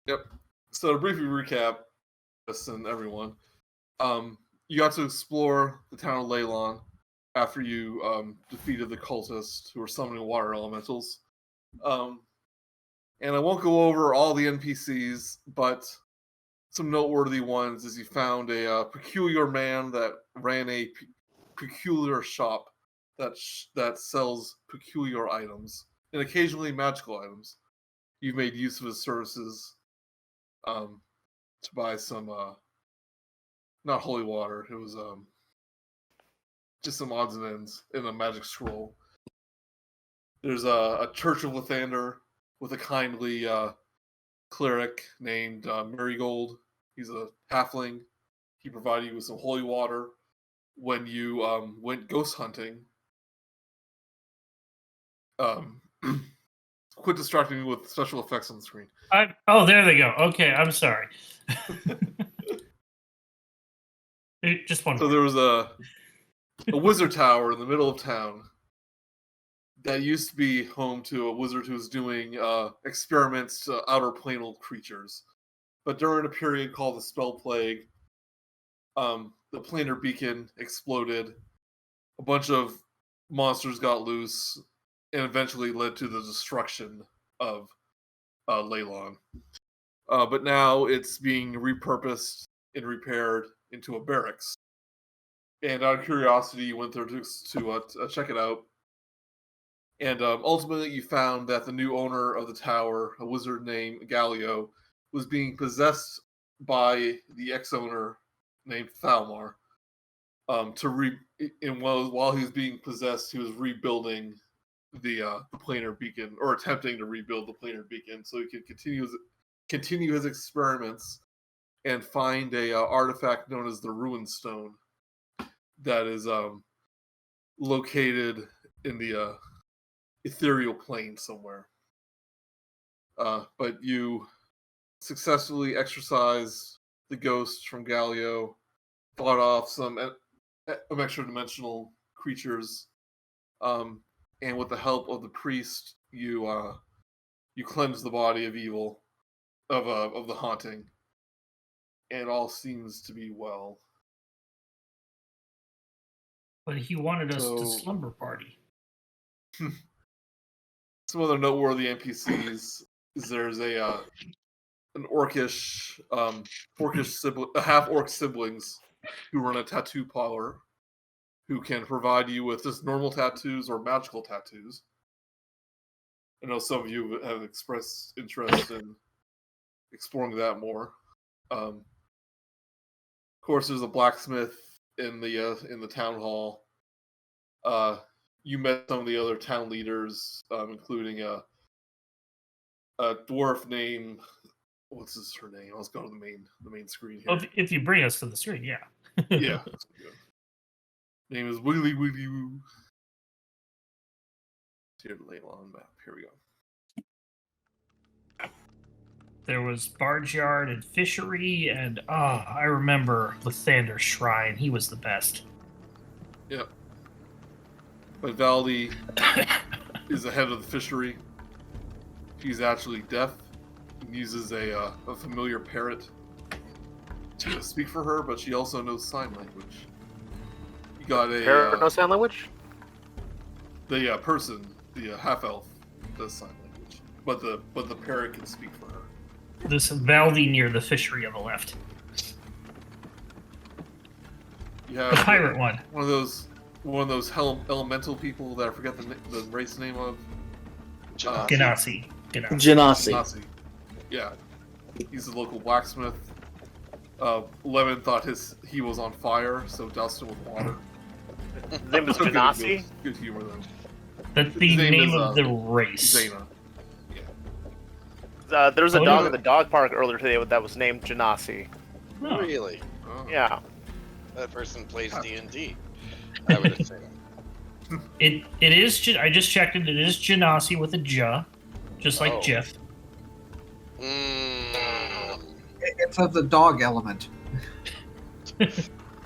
Yep. So to briefly recap, this and everyone, you got to explore the town of Leyland after you defeated the cultists who were summoning water elementals. And I won't go over all the NPCs, but some noteworthy ones is you found a peculiar man that ran a peculiar shop that sells peculiar items and occasionally magical items. You've made use of his services to buy some not holy water. It was just some odds and ends in a magic scroll. There's a Church of Lathander with a kindly cleric named Marigold. He's a halfling. He provided you with some holy water when you went ghost hunting. Quit distracting me with special effects on the screen. Oh, there they go. Okay, I'm sorry. Just one. So there was a wizard tower in the middle of town that used to be home to a wizard who was doing experiments to outer planal creatures. But during a period called the Spell Plague, the planar beacon exploded. A bunch of monsters got loose, and eventually led to the destruction of Leyland. But now it's being repurposed and repaired into a barracks. And out of curiosity, you went there to check it out. And ultimately, you found that the new owner of the tower, a wizard named Galio, was being possessed by the ex-owner named Thalmar. While he was being possessed, he was rebuilding the planar beacon, or attempting to rebuild the planar beacon, so he could continue his experiments and find a artifact known as the Ruin Stone that is located in the ethereal plane somewhere. But you successfully exorcised the ghost from Galio, fought off some extra-dimensional creatures, and with the help of the priest, you cleansed the body of evil, of the haunting, and all seems to be well. But he wanted us to slumber party. Some other noteworthy NPCs is there's an orcish sibling, a half-orc siblings who run a tattoo parlor, who can provide you with just normal tattoos or magical tattoos. I know some of you have expressed interest in exploring that more. Of course, there's a blacksmith in the town hall. You met some of the other town leaders, including a dwarf named, what's her name? Let's go to the main screen here. Well, if you bring us to the screen, yeah. Yeah. Name is Wiggly Wiggly Woo. Here to lay on the map. Here we go. There was Bargyard and Fishery, and I remember Lathander Shrine. He was the best. Yep. But Valdi is the head of the fishery. She's actually deaf and uses a familiar parrot to speak for her, but she also knows sign language. You got a parrot knows sign language? The person, the half elf, does sign language, but the parrot can speak for her. This Valdi near the fishery on the left. You have the pirate one. One of those elemental people that I forget the race name of. Genasi. Yeah, he's the local blacksmith. Lemon thought he was on fire, so doused him with water. His name was Genasi? Good humor, though. That's the name of the race. Zayna. Yeah. There was a dog at the dog park earlier today that was named Genasi. Oh. Really? Oh. Yeah. That person plays D&D. I would assume. It is. I just checked it. It is Genasi with a J, just like Jeff. It's of the dog element.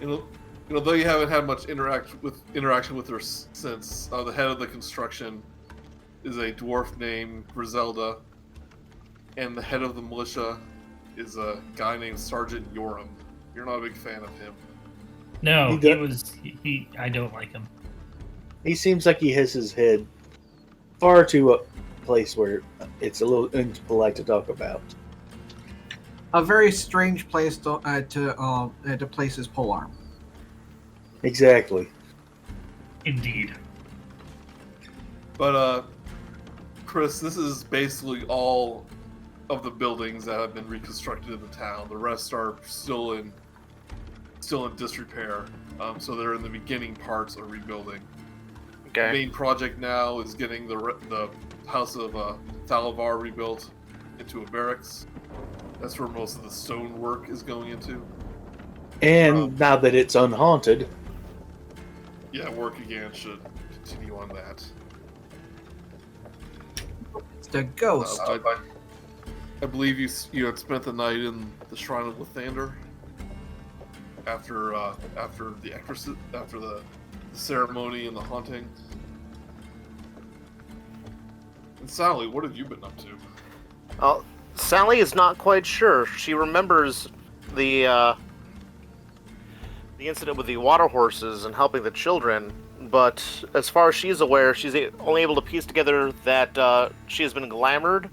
Though you haven't had much interaction with her since, the head of the construction is a dwarf named Griselda, and the head of the militia is a guy named Sergeant Yoram. You're not a big fan of him. No, He I don't like him. He seems like he has his head far to a place where it's a little impolite to talk about. A very strange place to place his polearm. Exactly. Indeed. But, Chris, this is basically all of the buildings that have been reconstructed in the town. The rest are still in disrepair. So they're in the beginning parts of rebuilding. Okay. The main project now is getting the house of Thalavar rebuilt into a barracks. That's where most of the stone work is going into. And now that it's unhaunted, Yeah, work again should continue on that. It's the ghost. I believe you had spent the night in the Shrine of Lathander after the ceremony and the haunting. And Sally, what have you been up to? Sally is not quite sure. She remembers the incident with the water horses and helping the children, but as far as she's aware, she's only able to piece together that she has been glamored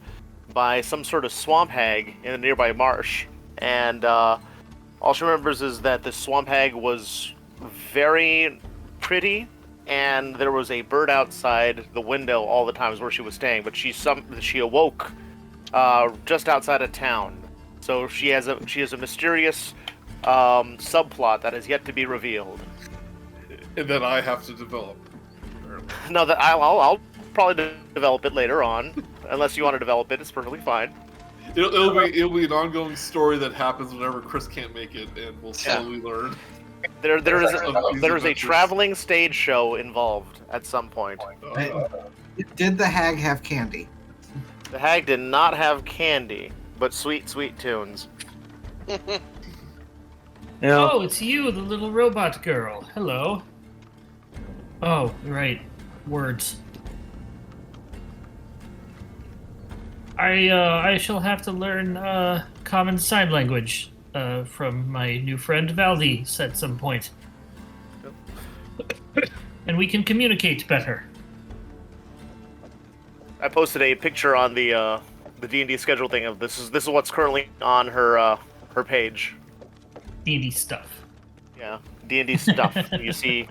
by some sort of swamp hag in a nearby marsh. And all she remembers is that the swamp hag was very pretty, and there was a bird outside the window all the times where she was staying, but she awoke just outside of town. So she has a mysterious subplot that is yet to be revealed. And that I have to develop. No, that I'll probably develop it later on. Unless you want to develop it, it's perfectly fine. It'll be an ongoing story that happens whenever Chris can't make it, and we'll slowly learn. There is a traveling stage show involved at some point. Did the hag have candy? The hag did not have candy, but sweet, sweet tunes. Yeah. Oh, it's you, the little robot girl. Hello. Oh, right. Words. I shall have to learn common sign language from my new friend Valdis at some point. And we can communicate better. I posted a picture on the D&D schedule thing of this is what's currently on her page. D&D stuff. Yeah, D&D stuff. You see.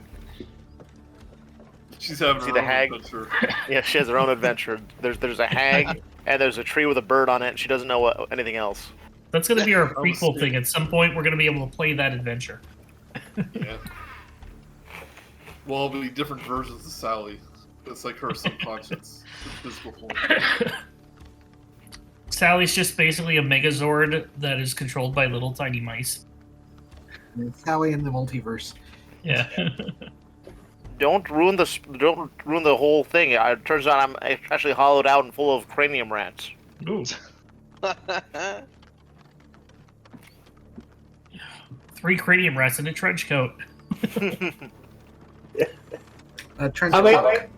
She's having See her the own hag? adventure. Yeah, she has her own adventure. There's a hag, and there's a tree with a bird on it, and she doesn't know anything else. That's going to be our I was prequel thing. At some point, we're going to be able to play that adventure. Yeah. Well, it'll be different versions of Sally. It's like her subconscious, physical form. Sally's just basically a Megazord that is controlled by little tiny mice. Sally in the multiverse. Yeah. Don't ruin the whole thing. It turns out I'm actually hollowed out and full of cranium rats. Ooh. 3 cranium rats in a trench coat. Trench I mean, coat.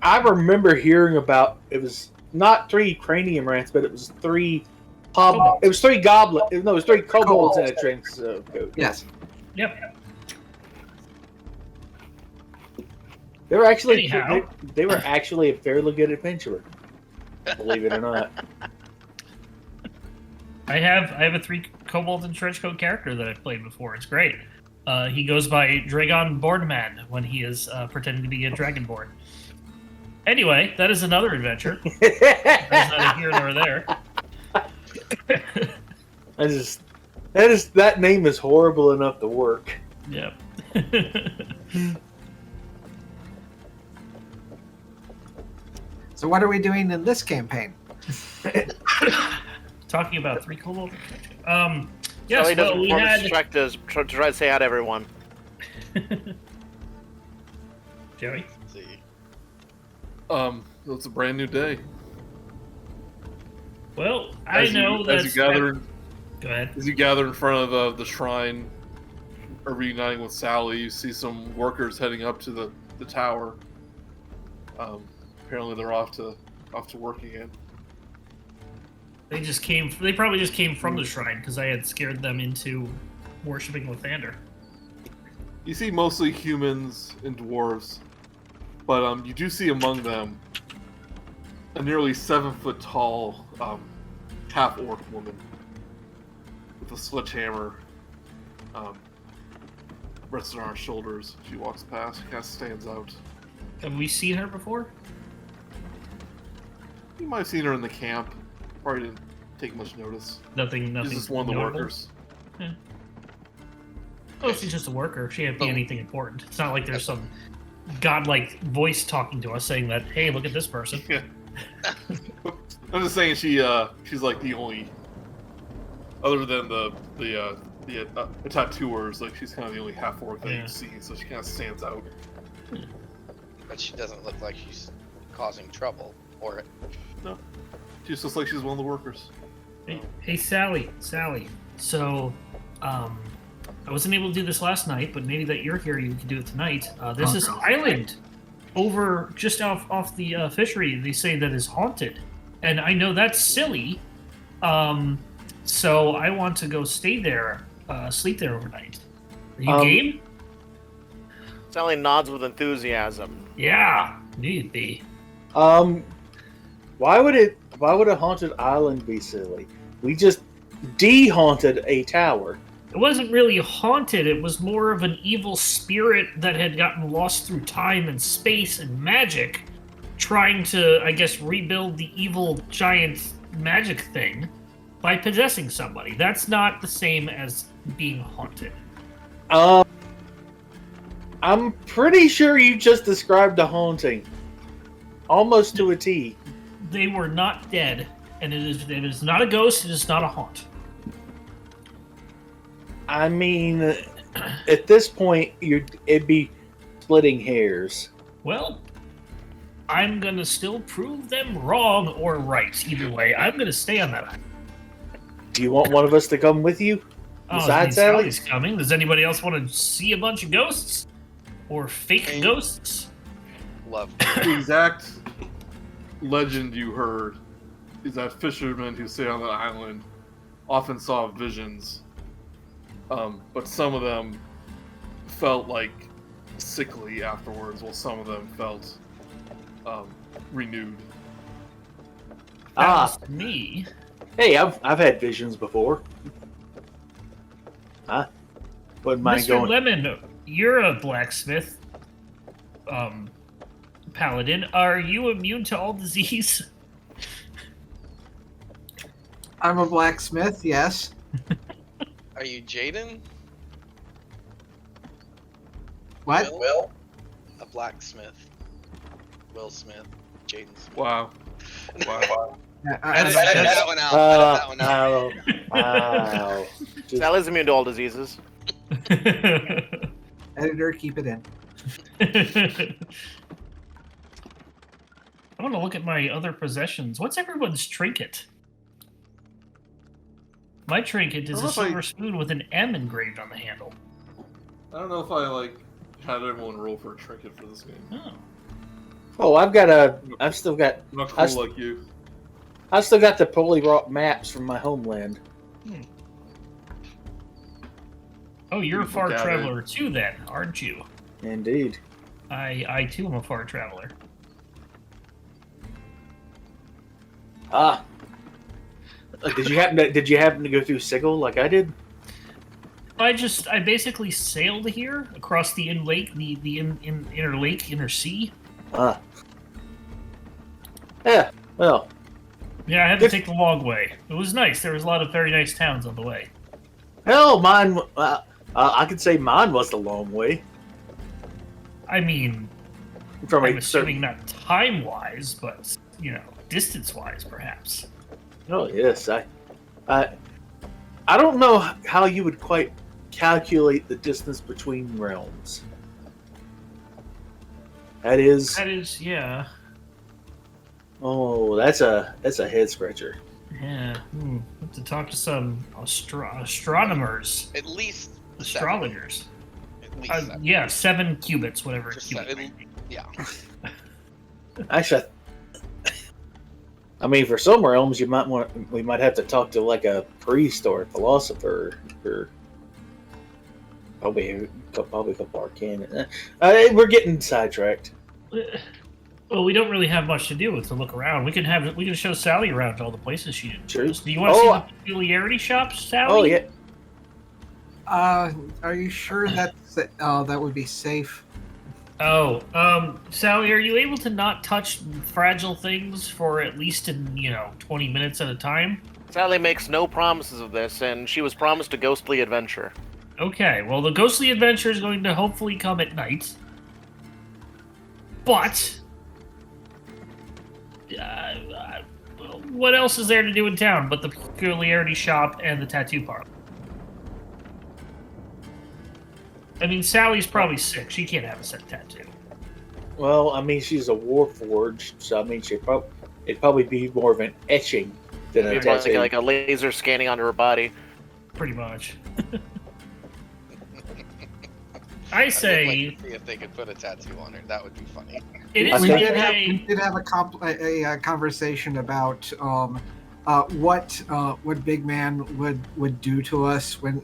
I remember hearing about it was not 3 cranium rats, but it was 3 it was 3 goblins. No, it was 3 kobolds in a trench coat. Yes. Yep. They were actually Anyhow. they were actually a fairly good adventurer, believe it or not. I have a 3 kobold and trench coat character that I've played before. It's great. He goes by Dragon Boardman when he is pretending to be a Dragonborn. Anyway, that is another adventure. There's neither here nor there. That name is horrible enough to work. Yep. So what are we doing in this campaign? Talking about 3 kobold and trench coat. Yes, Sally doesn't well, we perform had... his check to try to say hi to everyone. Joey? Let's see. It's a brand new day. Well, I know that... Go ahead. As you gather in front of the shrine, or reuniting with Sally, you see some workers heading up to the tower. Apparently, they're off to work again. They just came. They probably just came from the shrine because I had scared them into worshiping Lathander. You see mostly humans and dwarves, but you do see among them a nearly 7-foot tall half-orc woman with a sledgehammer resting on her shoulders. She walks past, kind of stands out. Have we seen her before? You might have seen her in the camp. Probably didn't take much notice. Nothing. She's just one of the notable? workers. Yeah. Oh, she's just a worker. She can't be anything important. It's not like there's some godlike voice talking to us saying that, hey, look at this person. Yeah. I'm just saying she's like the only, other than the tattooers, like she's kind of the only half-orc that you see, so she kind of stands out. But she doesn't look like she's causing trouble, or No, she just looks like she's one of the workers. Hey, Sally. So, I wasn't able to do this last night, but maybe that you're here, you can do it tonight. There's this island over just off the fishery. They say that is haunted, and I know that's silly. So I want to go stay there, sleep there overnight. Are you game? Sally nods with enthusiasm. Yeah, need be. Why would a haunted island be silly? We just de-haunted a tower. It wasn't really haunted. It was more of an evil spirit that had gotten lost through time and space and magic, trying to, I guess, rebuild the evil giant magic thing by possessing somebody. That's not the same as being haunted. I'm pretty sure you just described a haunting. Almost to a T. They were not dead, and it is not a ghost, it is not a haunt. I mean, at this point, it'd be splitting hairs. Well, I'm gonna still prove them wrong or right. Either way, I'm gonna stay on that island. Do you want one of us to come with you? Besides Sally? Sally's coming. Does anybody else want to see a bunch of ghosts? Or fake ghosts? love. The exact legend you heard is that fishermen who stay on the island often saw visions, but some of them felt like sickly afterwards, while some of them felt renewed. That was me. Hey, I've had visions before. Huh? Wouldn't mind Mr. going. Lemon, you're a blacksmith. Paladin, are you immune to all disease? I'm a blacksmith, yes. Are you Jaden? What? Will? A blacksmith. Will Smith. Jaden Smith. Wow. Wow. Edit that one out. Edit that one out. Wow. Sally's immune to all diseases. Editor, keep it in. I want to look at my other possessions. What's everyone's trinket? My trinket is a silver spoon with an M engraved on the handle. I don't know if I had everyone roll for a trinket for this game. Oh. I've still got. I'm not cool like you. I've still got the polyrot maps from my homeland. Oh, you're a Beautiful far cabin. traveler too, then, aren't you? Indeed. I too am a far traveler. Did you happen to go through Sigil like I did? I basically sailed here across the inner lake, inner sea. Yeah. Well. Yeah, I had to take the long way. It was nice. There was a lot of very nice towns on the way. Hell, mine. I could say mine was the long way. I mean, From I'm a assuming not time-wise, but distance-wise, perhaps. Oh yes, I don't know how you would quite calculate the distance between realms. That is, yeah. Oh, that's a head scratcher. Yeah. Have to talk to some astronomers, At least astrologers. At least 7. Yeah, 7 cubits, whatever Just cubit. yeah. Actually, I mean, for some realms, we might have to talk to like a priest or a philosopher, or probably a couple arcane. We're getting sidetracked. Well, we don't really have much to do with to look around. We can show Sally around to all the places she did. True. Do you want to see the peculiarity shops, Sally? Oh yeah. Are you sure that would be safe? Oh, Sally, are you able to not touch fragile things for at least 20 minutes at a time? Sally makes no promises of this, and she was promised a ghostly adventure. Okay, well, the ghostly adventure is going to hopefully come at night. But what else is there to do in town but the peculiarity shop and the tattoo parlor? I mean, Sally's probably sick. She can't have a set tattoo. Well, I mean, she's a Warforged, so I mean, it'd probably be more of an etching than a tattoo. Like a laser scanning onto her body. Pretty much. I say, I'd like to see if they could put a tattoo on her. That would be funny. it is We okay. did have a conversation about what Big Man would do to us when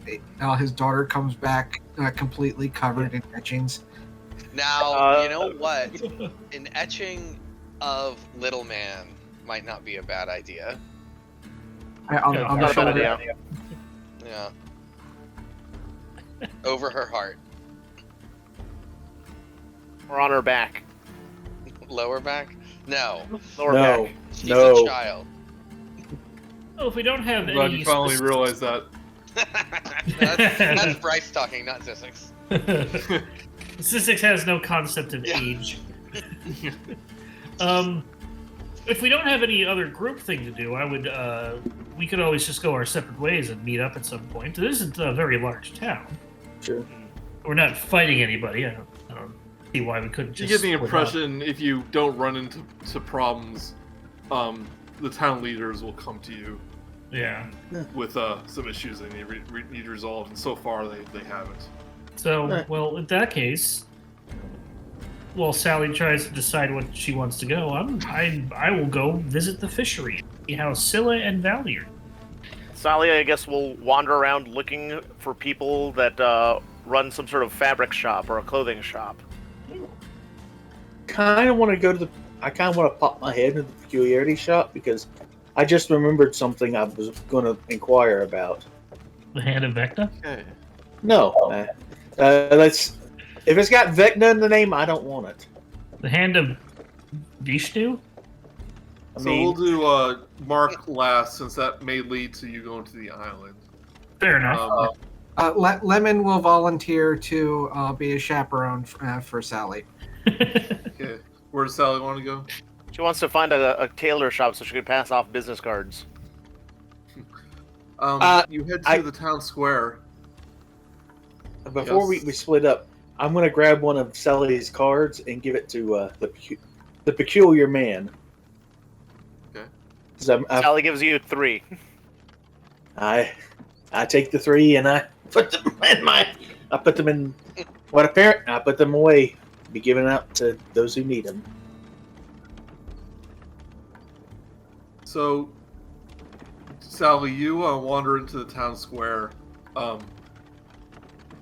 his daughter comes back completely covered in etchings. Now, you know what? An etching of Little Man might not be a bad idea. On Yeah, the Not a bad shoulder. idea. Yeah. Over her heart. Or on her back. Lower back? No. Lower No. back. She's No. a child. Oh, if we don't have I'm glad any you finally realized that. that's Brice talking, not Zyzzyx. Zyzzyx has no concept of Yeah. age. If we don't have any other group thing to do, we could always just go our separate ways and meet up at some point. It isn't a very large town. Sure. We're not fighting anybody. I don't see why we couldn't You just get the split up. impression if you don't run into problems, the town leaders will come to you Yeah. with some issues they need resolved, and so far they haven't. So, well, in that case, while Sally tries to decide what she wants to go, I will go visit the fishery, see how Scylla and Valley are. Sally, I guess, will wander around looking for people that run some sort of fabric shop or a clothing shop. Kind of want to go to I kind of want to pop my head into the peculiarity shop because I just remembered something I was going to inquire about. The Hand of Vecna? Okay. No, let's. If it's got Vecna in the name, I don't want it. The Hand of Vishnu? I So mean, we'll do Mark last, since that may lead to you going to the island. Fair enough. Lemon will volunteer to be a chaperone for Sally. Okay. Where does Sally want to go? She wants to find a tailor shop so she can pass off business cards. You head to the town square. before Yes. we split up, I'm going to grab one of Sally's cards and give it to the peculiar man. Okay. 'Cause Sally gives you 3. I take the 3 and I put them in I put them in what apparent. I put them away. Be given out to those who need them. So, Sally, you wander into the town square,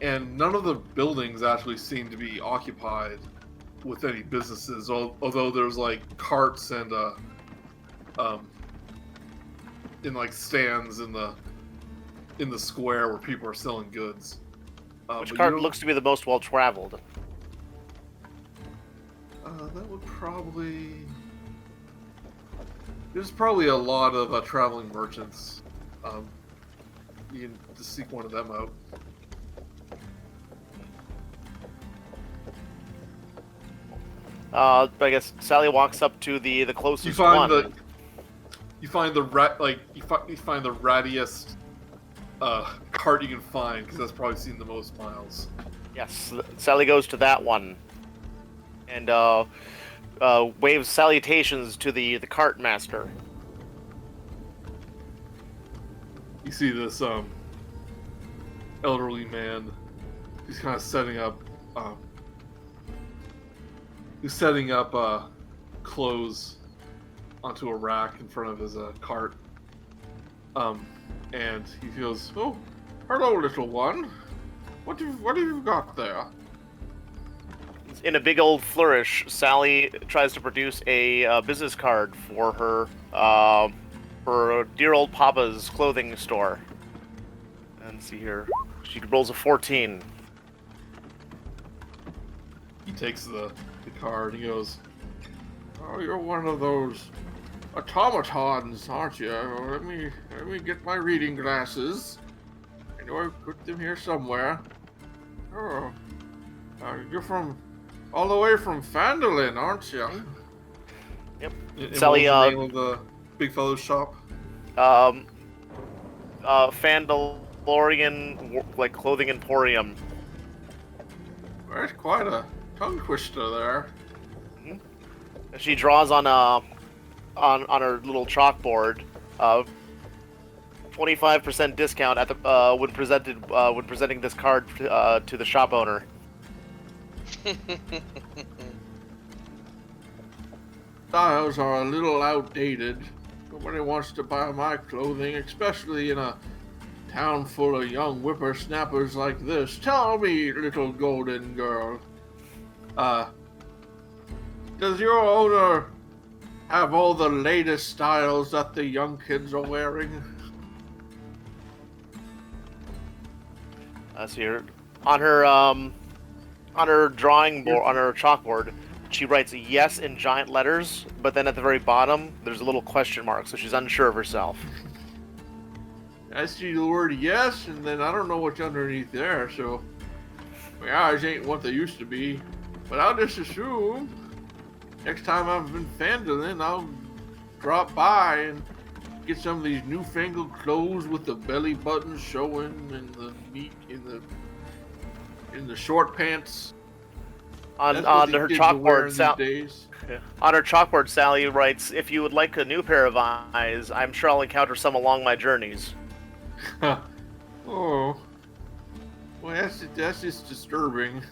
and none of the buildings actually seem to be occupied with any businesses. Although there's like carts and in like stands in the square where people are selling goods. Which but cart you don't- looks to be the most well-traveled? That would probably. There's probably a lot of traveling merchants. You can just seek one of them out. I guess Sally walks up to the closest You find one. you find the rattiest cart you can find, because that's probably seen the most miles. Yes, Sally goes to that one, and waves salutations to the cart master. You see this elderly man. He's kind of setting up. He's setting up clothes onto a rack in front of his cart. And he goes, "Oh, hello, little one. What have you got there?" In a big old flourish, Sally tries to produce a business card for her dear old Papa's clothing store. And see here, she rolls a 14. He takes the card. He goes, "Oh, you're one of those automatons, aren't you? Let me get my reading glasses. I know I put them here somewhere. Oh, you're from all the way from Phandalin, aren't you?" Yep. And Sally, what was the name of the big fellow's shop? Phandalorian, like, clothing emporium. That's quite a tongue twister there. She draws on her little chalkboard, 25% discount at the when presenting this card to the shop owner. Styles are a little outdated. Nobody wants to buy my clothing, especially in a town full of young whippersnappers like this. Tell me, little golden girl, does your owner have all the latest styles that the young kids are wearing? That's here. On her drawing board, on her chalkboard, she writes yes in giant letters, but then at the very bottom, there's a little question mark, so she's unsure of herself. I see the word yes, and then I don't know what's underneath there, so my eyes ain't what they used to be. But I'll just assume next time I'm in Phandalin, I'll drop by and get some of these newfangled clothes with the belly buttons showing and the meat in the short pants. On her chalkboard, Sally writes, "If you would like a new pair of eyes, I'm sure I'll encounter some along my journeys." Oh, well, that's just disturbing.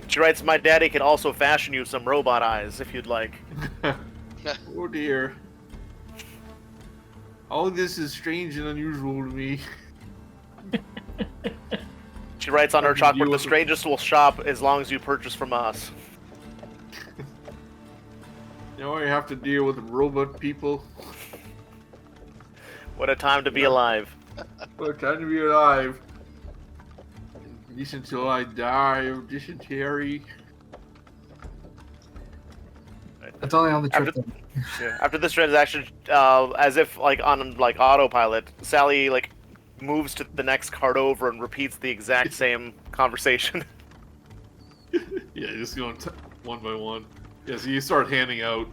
She writes, "My daddy can also fashion you some robot eyes if you'd like." Oh dear. All this is strange and unusual to me. She writes on her chalkboard, "The strangest will shop as long as you purchase from us." Now I have to deal with robot people. What a time to be alive. What a time to be alive. At least until I die of dysentery. That's only on the trip. After this transaction, as if like on like autopilot, Sally like moves to the next card over and repeats the exact same conversation. Yeah, just going one by one. Yeah, so you start handing out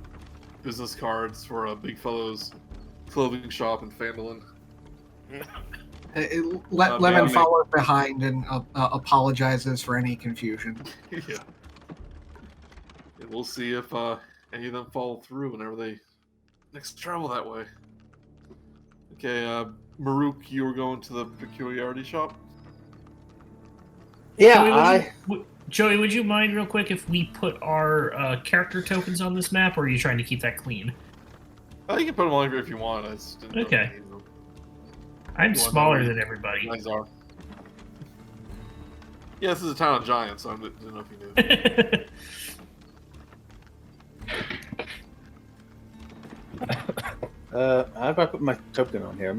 business cards for a big fellow's clothing shop in Phandalin. Lemon follows behind and apologizes for any confusion. Yeah. And we'll see if any of them follow through whenever they next travel that way. Okay, Murook, you were going to the peculiarity shop? Yeah, Joey, would you mind real quick if we put our character tokens on this map, or are you trying to keep that clean? You can put them on if you want. I just didn't know Okay. if you needed them. I'm You want smaller them? than everybody. Guys are. Yeah, this is a town of giants, so I didn't know if you knew. How do I put my token on here?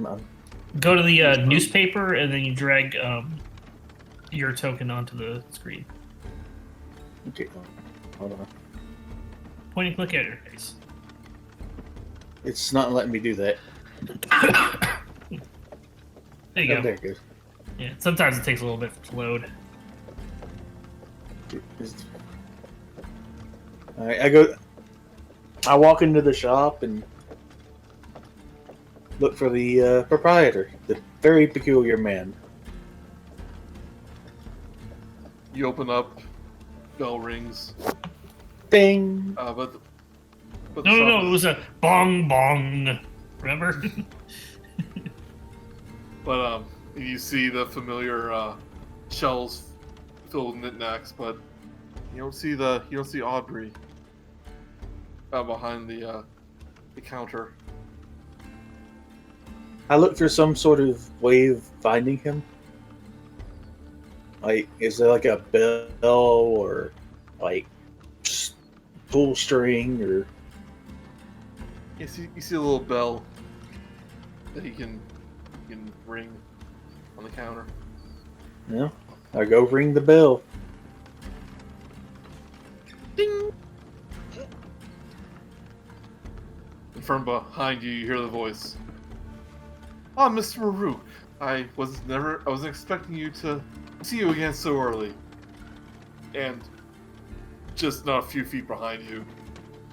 Go to the newspaper, and then you drag your token onto the screen. Okay, hold on. Point and click at your face. It's not letting me do that. There you go. There it goes. Yeah, sometimes it takes a little bit to load. Alright, I walk into the shop and look for the proprietor, the very peculiar man. You open up, bell rings. Ding! But the No, shop it was a bong bong. Remember? But you see the familiar shells filled with knickknacks, but you don't see Aubrey. behind the counter. I look for some sort of way of finding him. Like, is there like a bell or like pull string or? You see a little bell that you can ring on the counter. No, I go ring the bell. Ding. And from behind you, you hear the voice. Ah, Mr. Murook. I wasn't expecting you to see you again so early. And just not a few feet behind you,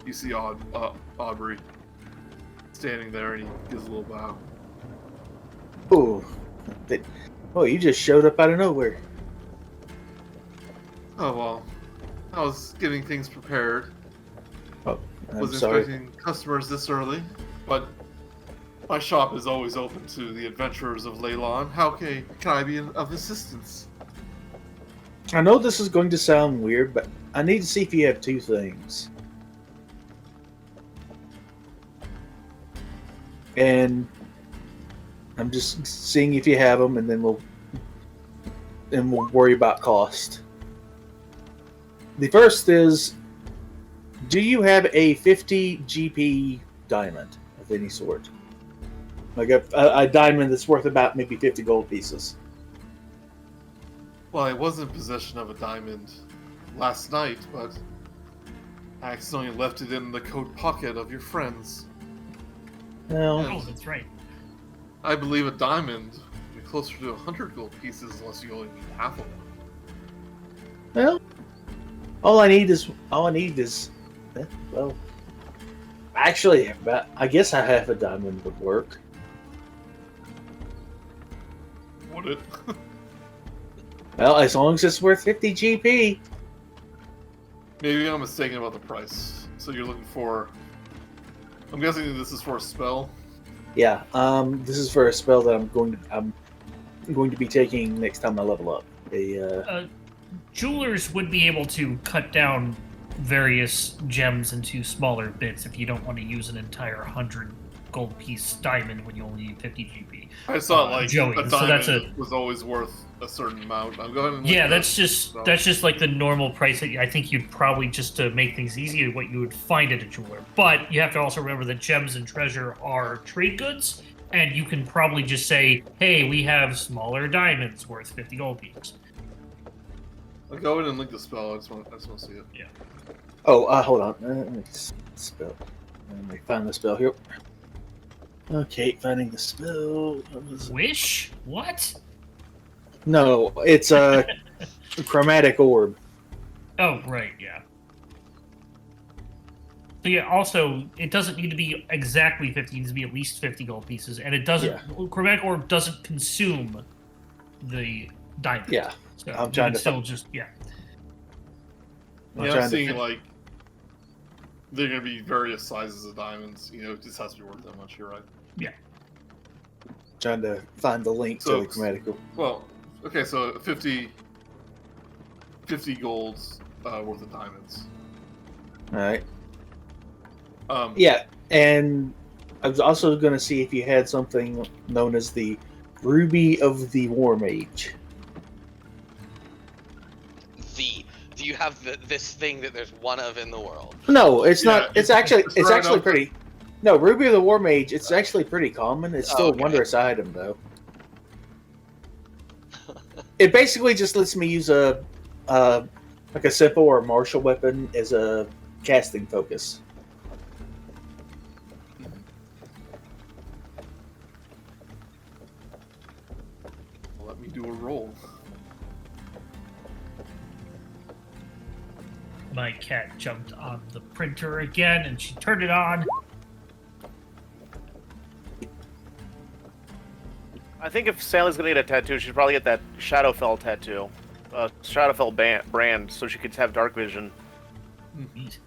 you see Aubrey standing there, and he gives a little bow. Oh, you just showed up out of nowhere. Oh well, I was getting things prepared. Oh, I'm Wasn't sorry. expecting customers this early, but my shop is always open to the adventurers of Leyland. How can I be of assistance? I know this is going to sound weird, but I need to see if you have two things. And I'm just seeing if you have them, and then we'll worry about cost. The first is, do you have a 50 GP diamond of any sort? Like a diamond that's worth about maybe 50 gold pieces. Well, I was in possession of a diamond last night, but I accidentally left it in the coat pocket of your friends. Well, Yeah. Oh, that's right. I believe a diamond would be closer to 100 gold pieces unless you only need half of one. well, all I need is well, actually, I guess a half a diamond would work. Would it? Well, as long as it's worth 50 GP. Maybe I'm mistaken about the price. So you're looking for... I'm guessing this is for a spell? Yeah, this is for a spell that I'm going to be taking next time I level up. Jewelers would be able to cut down various gems into smaller bits if you don't want to use an entire 100 gold piece diamond when you only need 50 GP. I saw like Joey, a so that's diamond was always worth a certain amount. I'm going. Yeah, that's just like the normal price that I think you'd probably, just to make things easier, what you would find at a jeweler. But you have to also remember that gems and treasure are trade goods, and you can probably just say, "Hey, we have smaller diamonds worth 50 gold pieces." I'll go in and link the spell. I just want to see it. Yeah. Oh, hold on. Let me spell. Let me find the spell here. Okay, finding the spell. Wish? What? No, it's a chromatic orb. Oh, right, yeah. So yeah, also, it doesn't need to be exactly 50, it needs to be at least 50 gold pieces, and it doesn't, chromatic orb doesn't consume the diamond. Yeah, So I'm trying to still just, yeah. I'm seeing like they're gonna be various sizes of diamonds. You know, it just has to be worth that much. You're right. Yeah. Trying to find the link to the chromatic orb. Well, okay, so 50 golds worth of diamonds. All right. Yeah, and I was also going to see if you had something known as the Ruby of the War Mage. Do you have this thing that there's one of in the world? No, it's not. It's actually right pretty. No, Ruby of the War Mage. It's actually pretty common. It's still a wondrous item, though. It basically just lets me use a like a simple or martial weapon as a casting focus. let me do a roll. My cat jumped on the printer again, and she turned it on. I think if Sally's gonna get a tattoo, she'd probably get that Shadowfell tattoo. Shadowfell brand, so she could have dark vision. Neat.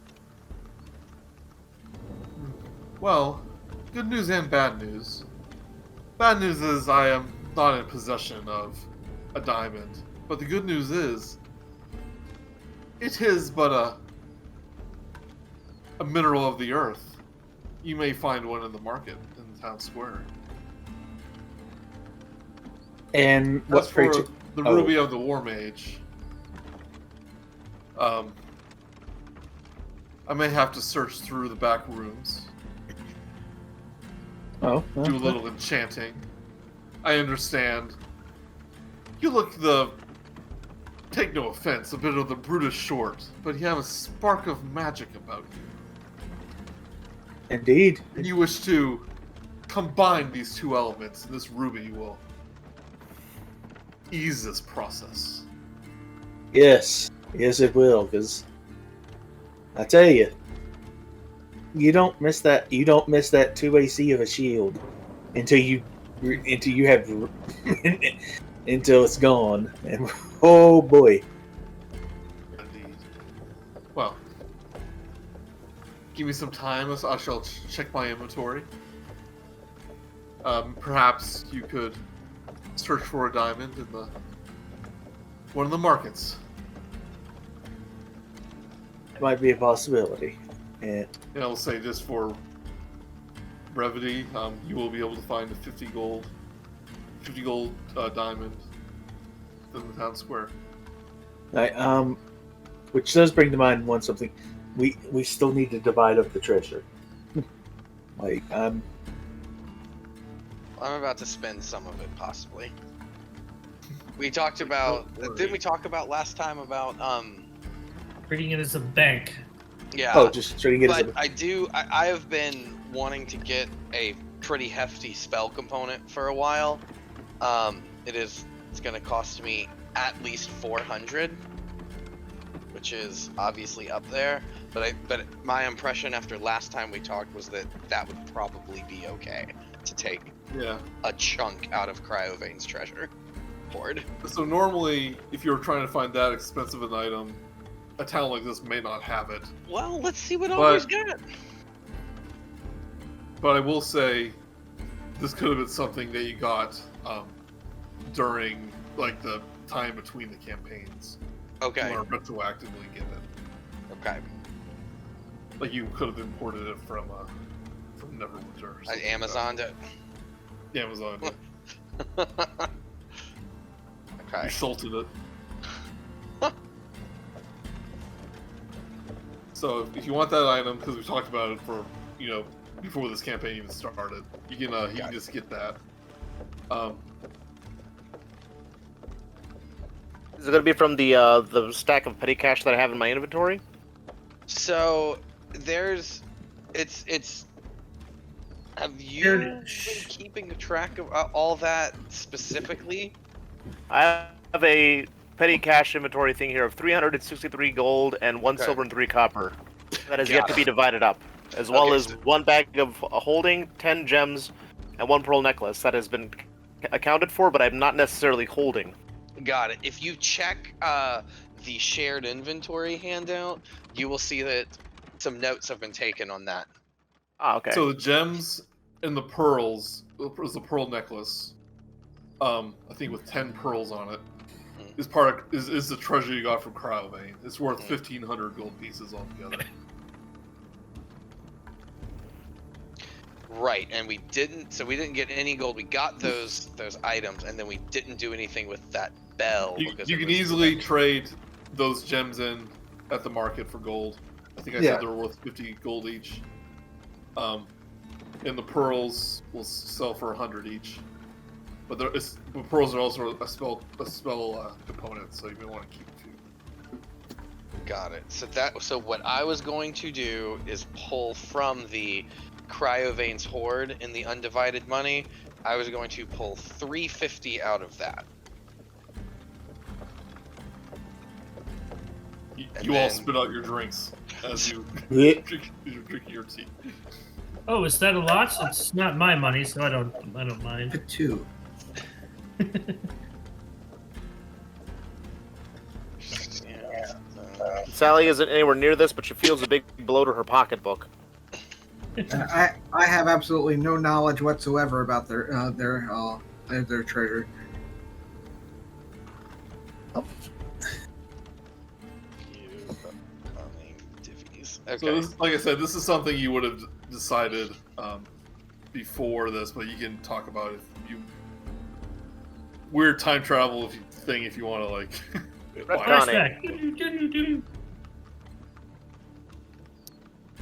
Well, good news and bad news. Bad news is I am not in possession of a diamond, but the good news is it is but a mineral of the earth, you may find one in the market in the town square. And As what for creature? the Oh. ruby of the War Mage, I may have to search through the back rooms, Oh, do a little enchanting. I understand. You look take no offense, a bit of the brutish short, but you have a spark of magic about you. Indeed. And you wish to combine these two elements, and this ruby will ease this process. Yes, it will. Because I tell you, you don't miss that. You don't miss that 2 AC of a shield until you have until it's gone. And oh boy. Indeed. Well, give me some time. I shall check my inventory. Perhaps you could search for a diamond in one of the markets. It might be a possibility. Yeah. And I'll say just for brevity, you will be able to find a 50 gold diamond in the town square. Right, which does bring to mind something. We still need to divide up the treasure. Like, I'm about to spend some of it, possibly. We talked about. Didn't we talk about last time about Treating it as a bank. Yeah. oh, just treating it as But I have been wanting to get a pretty hefty spell component for a while. It's going to cost me at least 400, which is obviously up there. But my impression after last time we talked was that would probably be okay to take a chunk out of Cryovane's treasure hoard. So normally, if you're trying to find that expensive an item, a town like this may not have it. Well, let's see what Always got. But I will say, this could have been something that you got during like the time between the campaigns. Okay. You want to retroactively get it. Okay. Like you could have imported it from Neverwinter. I Amazoned it. Yeah, Amazon. Okay. You salted it. So if you want that item, because we talked about it for before this campaign even started, you can just get that. Is it going to be from the stack of petty cash that I have in my inventory? So it's. Have you been keeping track of all that specifically? I have a petty cash inventory thing here of 363 gold and 1 silver and 3 copper. That has yet to be divided up, as well as 1 bag of holding, 10 gems, and 1 pearl necklace that has been accounted for, but I'm not necessarily holding. Got it. If you check the shared inventory handout, you will see that some notes have been taken on that. Ah, okay. So the gems and the pearls, is the pearl necklace, I think with 10 pearls on it, is the treasure you got from Cryovane. It's worth 1,500 gold pieces altogether. Right, and we didn't get any gold. We got those items, and then we didn't do anything with that bell. You can easily trade those gems in at the market for gold. I think I said they were worth 50 gold each. And the pearls will sell for 100 each. But pearls are also a spell component, so you may want to keep two. Got it. So what I was going to do is pull from the Cryovane's hoard in the undivided money. I was going to pull 350 out of that. You all spit out your drinks as you drink your tea. Oh, is that a lot? It's not my money, so I don't mind. For 2. Sally isn't anywhere near this, but she feels a big blow to her pocketbook. I have absolutely no knowledge whatsoever about their treasure. Okay. this, like I said, this is something you would have decided before this, but you can talk about it if you weird time travel thing if you want to like. Retconning.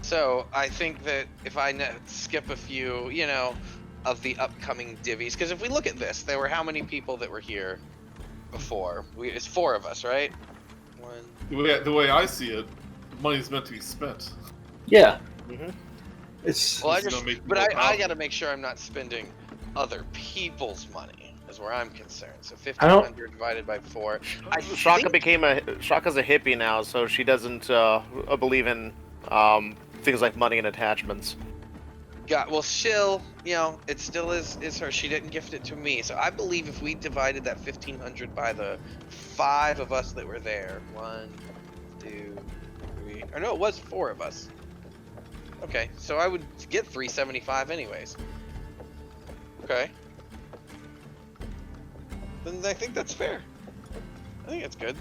So I think that if I skip a few, of the upcoming divvies, because if we look at this, there were how many people that were here before? It's 4 of us, right? The way I see it, money's meant to be spent. Yeah. Mhm. It's Well, It's gonna make but more I powerful. got to make sure I'm not spending other people's money, is where I'm concerned. So I don't- 1,500 divided by 4. Shaka Shaka's a hippie now, so she doesn't believe in things like money and attachments. Well, Shill, it still is her. She didn't gift it to me, so I believe if we divided that 1,500 by the 5 of us that were there, 1, 2, 3, or no, it was 4 of us. Okay, so I would get 375 anyways. Okay. Then I think that's fair. I think it's good.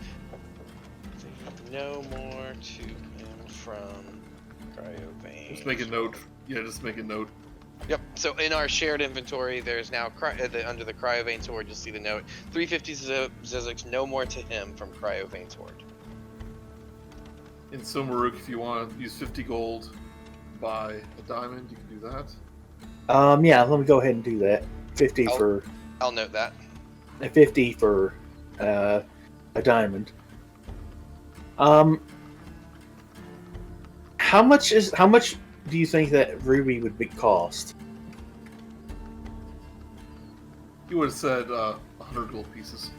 No more to him from Cryovane. Just make a note. Yeah, just make a note. Yep. So in our shared inventory, there's now under the Cryovane Sword. You'll see the note: 350 Zyzzyx, no more to him from Cryovane Sword. In Murook, if you want to use 50 gold, buy a diamond, you can do that. yeah, let me go ahead and do that. 50 Oh. for I'll note that. 50 for a diamond. How much do you think that ruby would be cost? You would have said 100 gold pieces.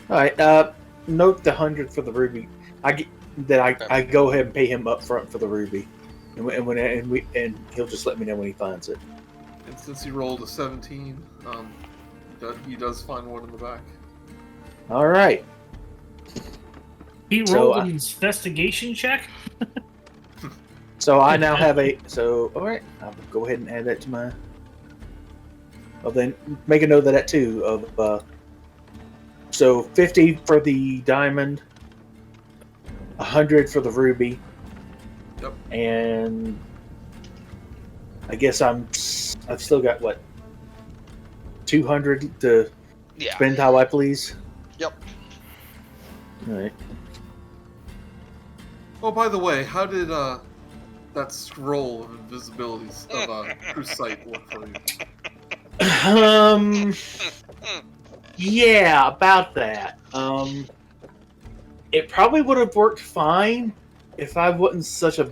All right, note the 100 for the ruby. I go ahead and pay him up front for the ruby, and he'll just let me know when he finds it. And since he rolled a 17, he does find one in the back. All right. He So, rolled an investigation check. So I now have all right, I'll go ahead and add that to my. Well, then make a note of that too. So 50 for the diamond, 100 for the ruby. Yep. And I guess I've still got what, 200 to Yeah. spend how I please. Yep. All right. Oh, by the way, how did that scroll of invisibility of True Sight work for you? Yeah, about that. It probably would have worked fine if I wasn't such a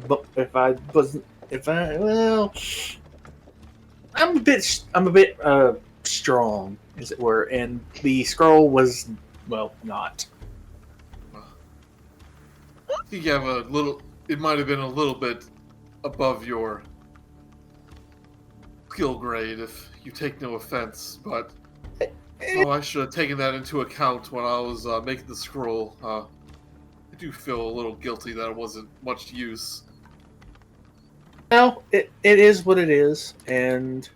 I'm a bit strong, as it were, and the scroll was not. I think you have a little. It might have been a little bit above your skill grade, if you take no offense. But I should have taken that into account when I was making the scroll. I do feel a little guilty that it wasn't much use. Well, it is what it is, and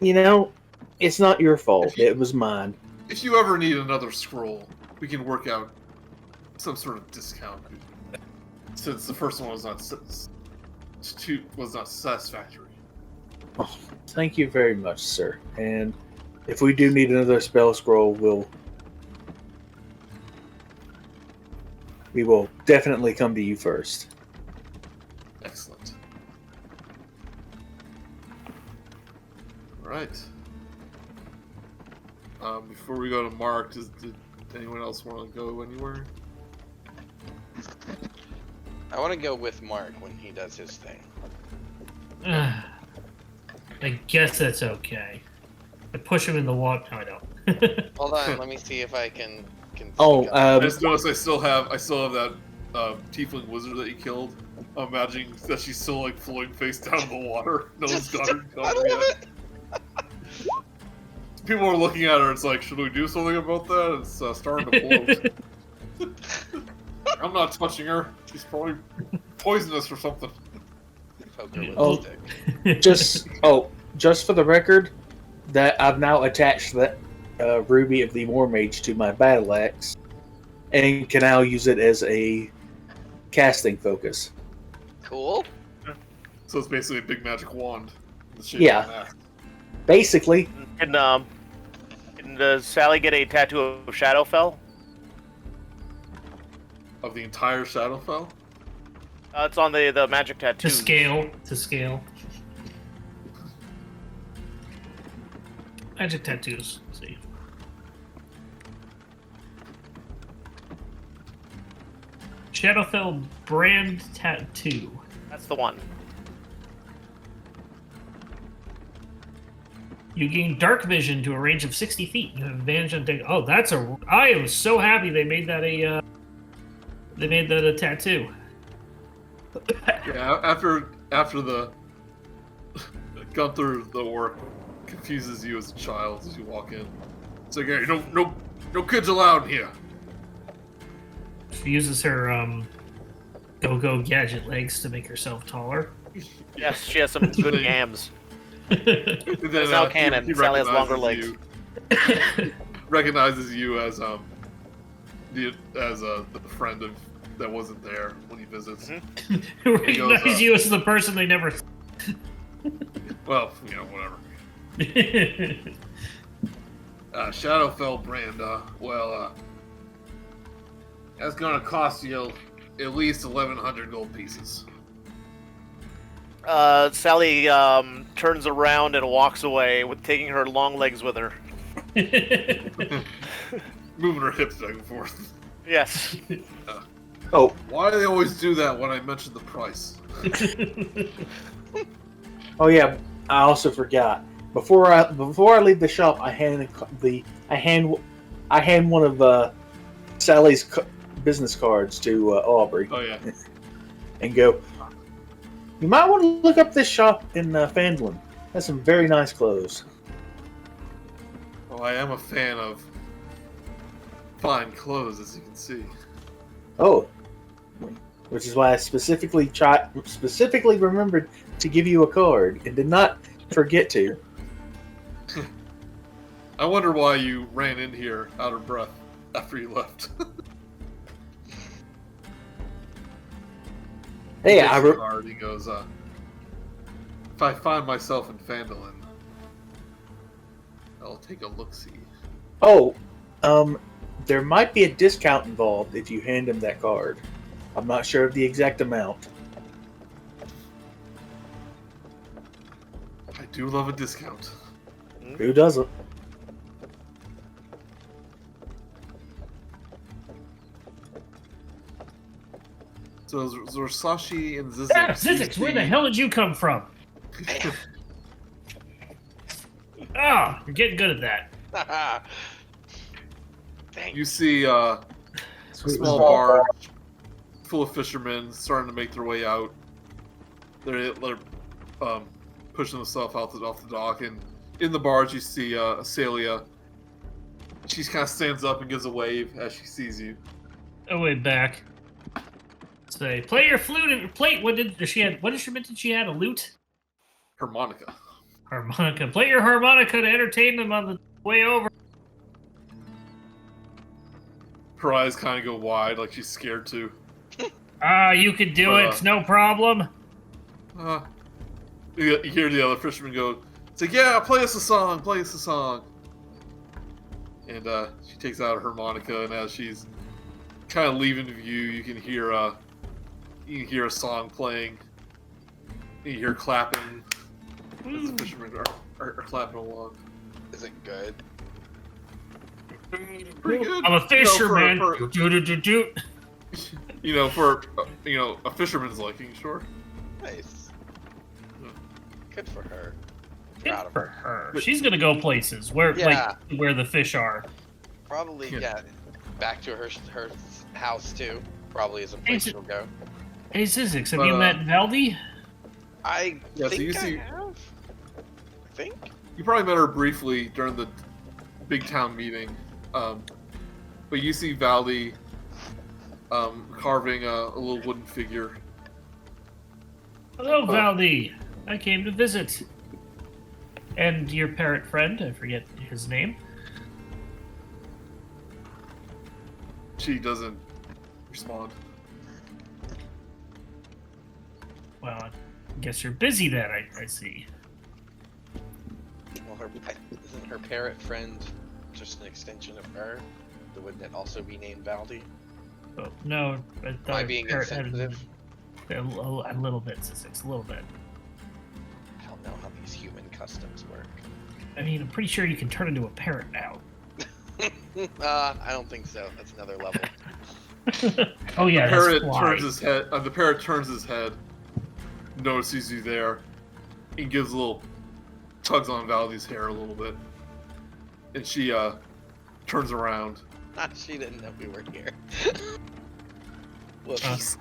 it's not your fault. It was mine. If you ever need another scroll, we can work out some sort of discount. Since the first one was not satisfactory. Oh, thank you very much, sir. And if we do need another spell scroll, we will definitely come to you first. Excellent. All right. Before we go to Mark, did anyone else want to go anywhere? I want to go with Mark when he does his thing. I guess that's okay. I push him in the water. No, I don't. Hold on, let me see if I can. Oh, think of- I just noticed I still have that tiefling wizard that you killed. I'm imagining that she's still like floating face down in the water. No one's got her I love yet. it. People are looking at her. It's like, should we do something about that? It's starting to float. I'm not touching her. She's probably poisonous or something. Poke her with Oh. the stick. just for the record, that I've now attached that ruby of the War Mage to my battle axe, and can now use it as a casting focus. Cool. So it's basically a big magic wand. in the shape Yeah. of an axe. Basically, Can Sally get a tattoo of Shadowfell? Of the entire Shadowfell? It's on the magic tattoo. To scale. Magic tattoos. Let's see. Shadowfell brand tattoo. That's the one. You gain dark vision to a range of 60 feet. You have advantage on deck. Oh, that's a. I am so happy they made that a. They made that a tattoo. Yeah, after the Gunther, the orc, confuses you as a child as you walk in. It's like, hey, no kids allowed here. She uses her go-go gadget legs to make herself taller. Yes, she has some good yams. And then, It's now canon. he Sally has longer recognizes you- recognizes you as the friend of that wasn't there when he visits. Who recognize you as the person they never. Well, whatever. Shadowfell brand. That's gonna cost you at least 1,100 gold pieces. Sally turns around and walks away, with taking her long legs with her. Moving her hips back and forth. Yes. oh, Why do they always do that when I mention the price? oh yeah. I also forgot. Before I leave the shop, I hand one of Sally's business cards to Aubrey. Oh yeah. And go. You might want to look up this shop in Fandlin. Has some very nice clothes. Well, I am a fan of fine clothes, as you can see. Oh, which is why I specifically remembered to give you a card and did not forget to. I wonder why you ran in here out of breath after you left. Hey, He goes, if I find myself in Phandalin, I'll take a look-see. Oh, there might be a discount involved if you hand him that card. I'm not sure of the exact amount. I do love a discount. Who doesn't? So Zorsashi and Zyzzyx. Ah, Zyzzyx, where the hell did you come from? Bam. Ah, you're getting good at that. Thanks. You see a small barge full of fishermen starting to make their way out. They're pushing themselves off the dock, and in the barge you see Asalia. She kind of stands up and gives a wave as she sees you. Oh, wait, back. Say, play your flute and play. What instrument did she have? A lute? Harmonica. Harmonica. Play your harmonica to entertain them on the way over. Her eyes kind of go wide, like she's scared too. Ah, you could do it. No problem. You hear the other fisherman go, it's like, yeah, play us a song, play us a song. And she takes out a harmonica, and as she's kind of leaving view, you can hear a song playing. You hear clapping as the fishermen are clapping along. Is it good? Pretty good. I'm a fisherman. For a fisherman's liking, sure. Nice. Good for her. Good Proud of for her. her. She's gonna go places where Yeah. where the fish are. Probably, Yeah. yeah. Back to her house too. Probably is a place she'll go. Hey Zyzzyx, have But, you met Valdi? I Yeah, so think you see- I have. I think. You probably met her briefly during the big town meeting, but you see Valdi carving a little wooden figure. Hello, Valdi. I came to visit. And your parrot friend, I forget his name. She doesn't respond. Well, I guess you're busy then, I see. Well, isn't her parrot friend just an extension of her? Wouldn't it also be named Valdi? Oh, no, I thought Am I being parrot had insensitive? a little bit, Zyzzyx, a little bit. I don't know how these human customs work. I mean, I'm pretty sure you can turn into a parrot now. I don't think so. That's another level. Oh yeah, The parrot that's fly. turns his head. The parrot turns his head, notices you there, and gives a little tugs on Valdi's hair a little bit, and she turns around. She didn't know we were here. Whoops.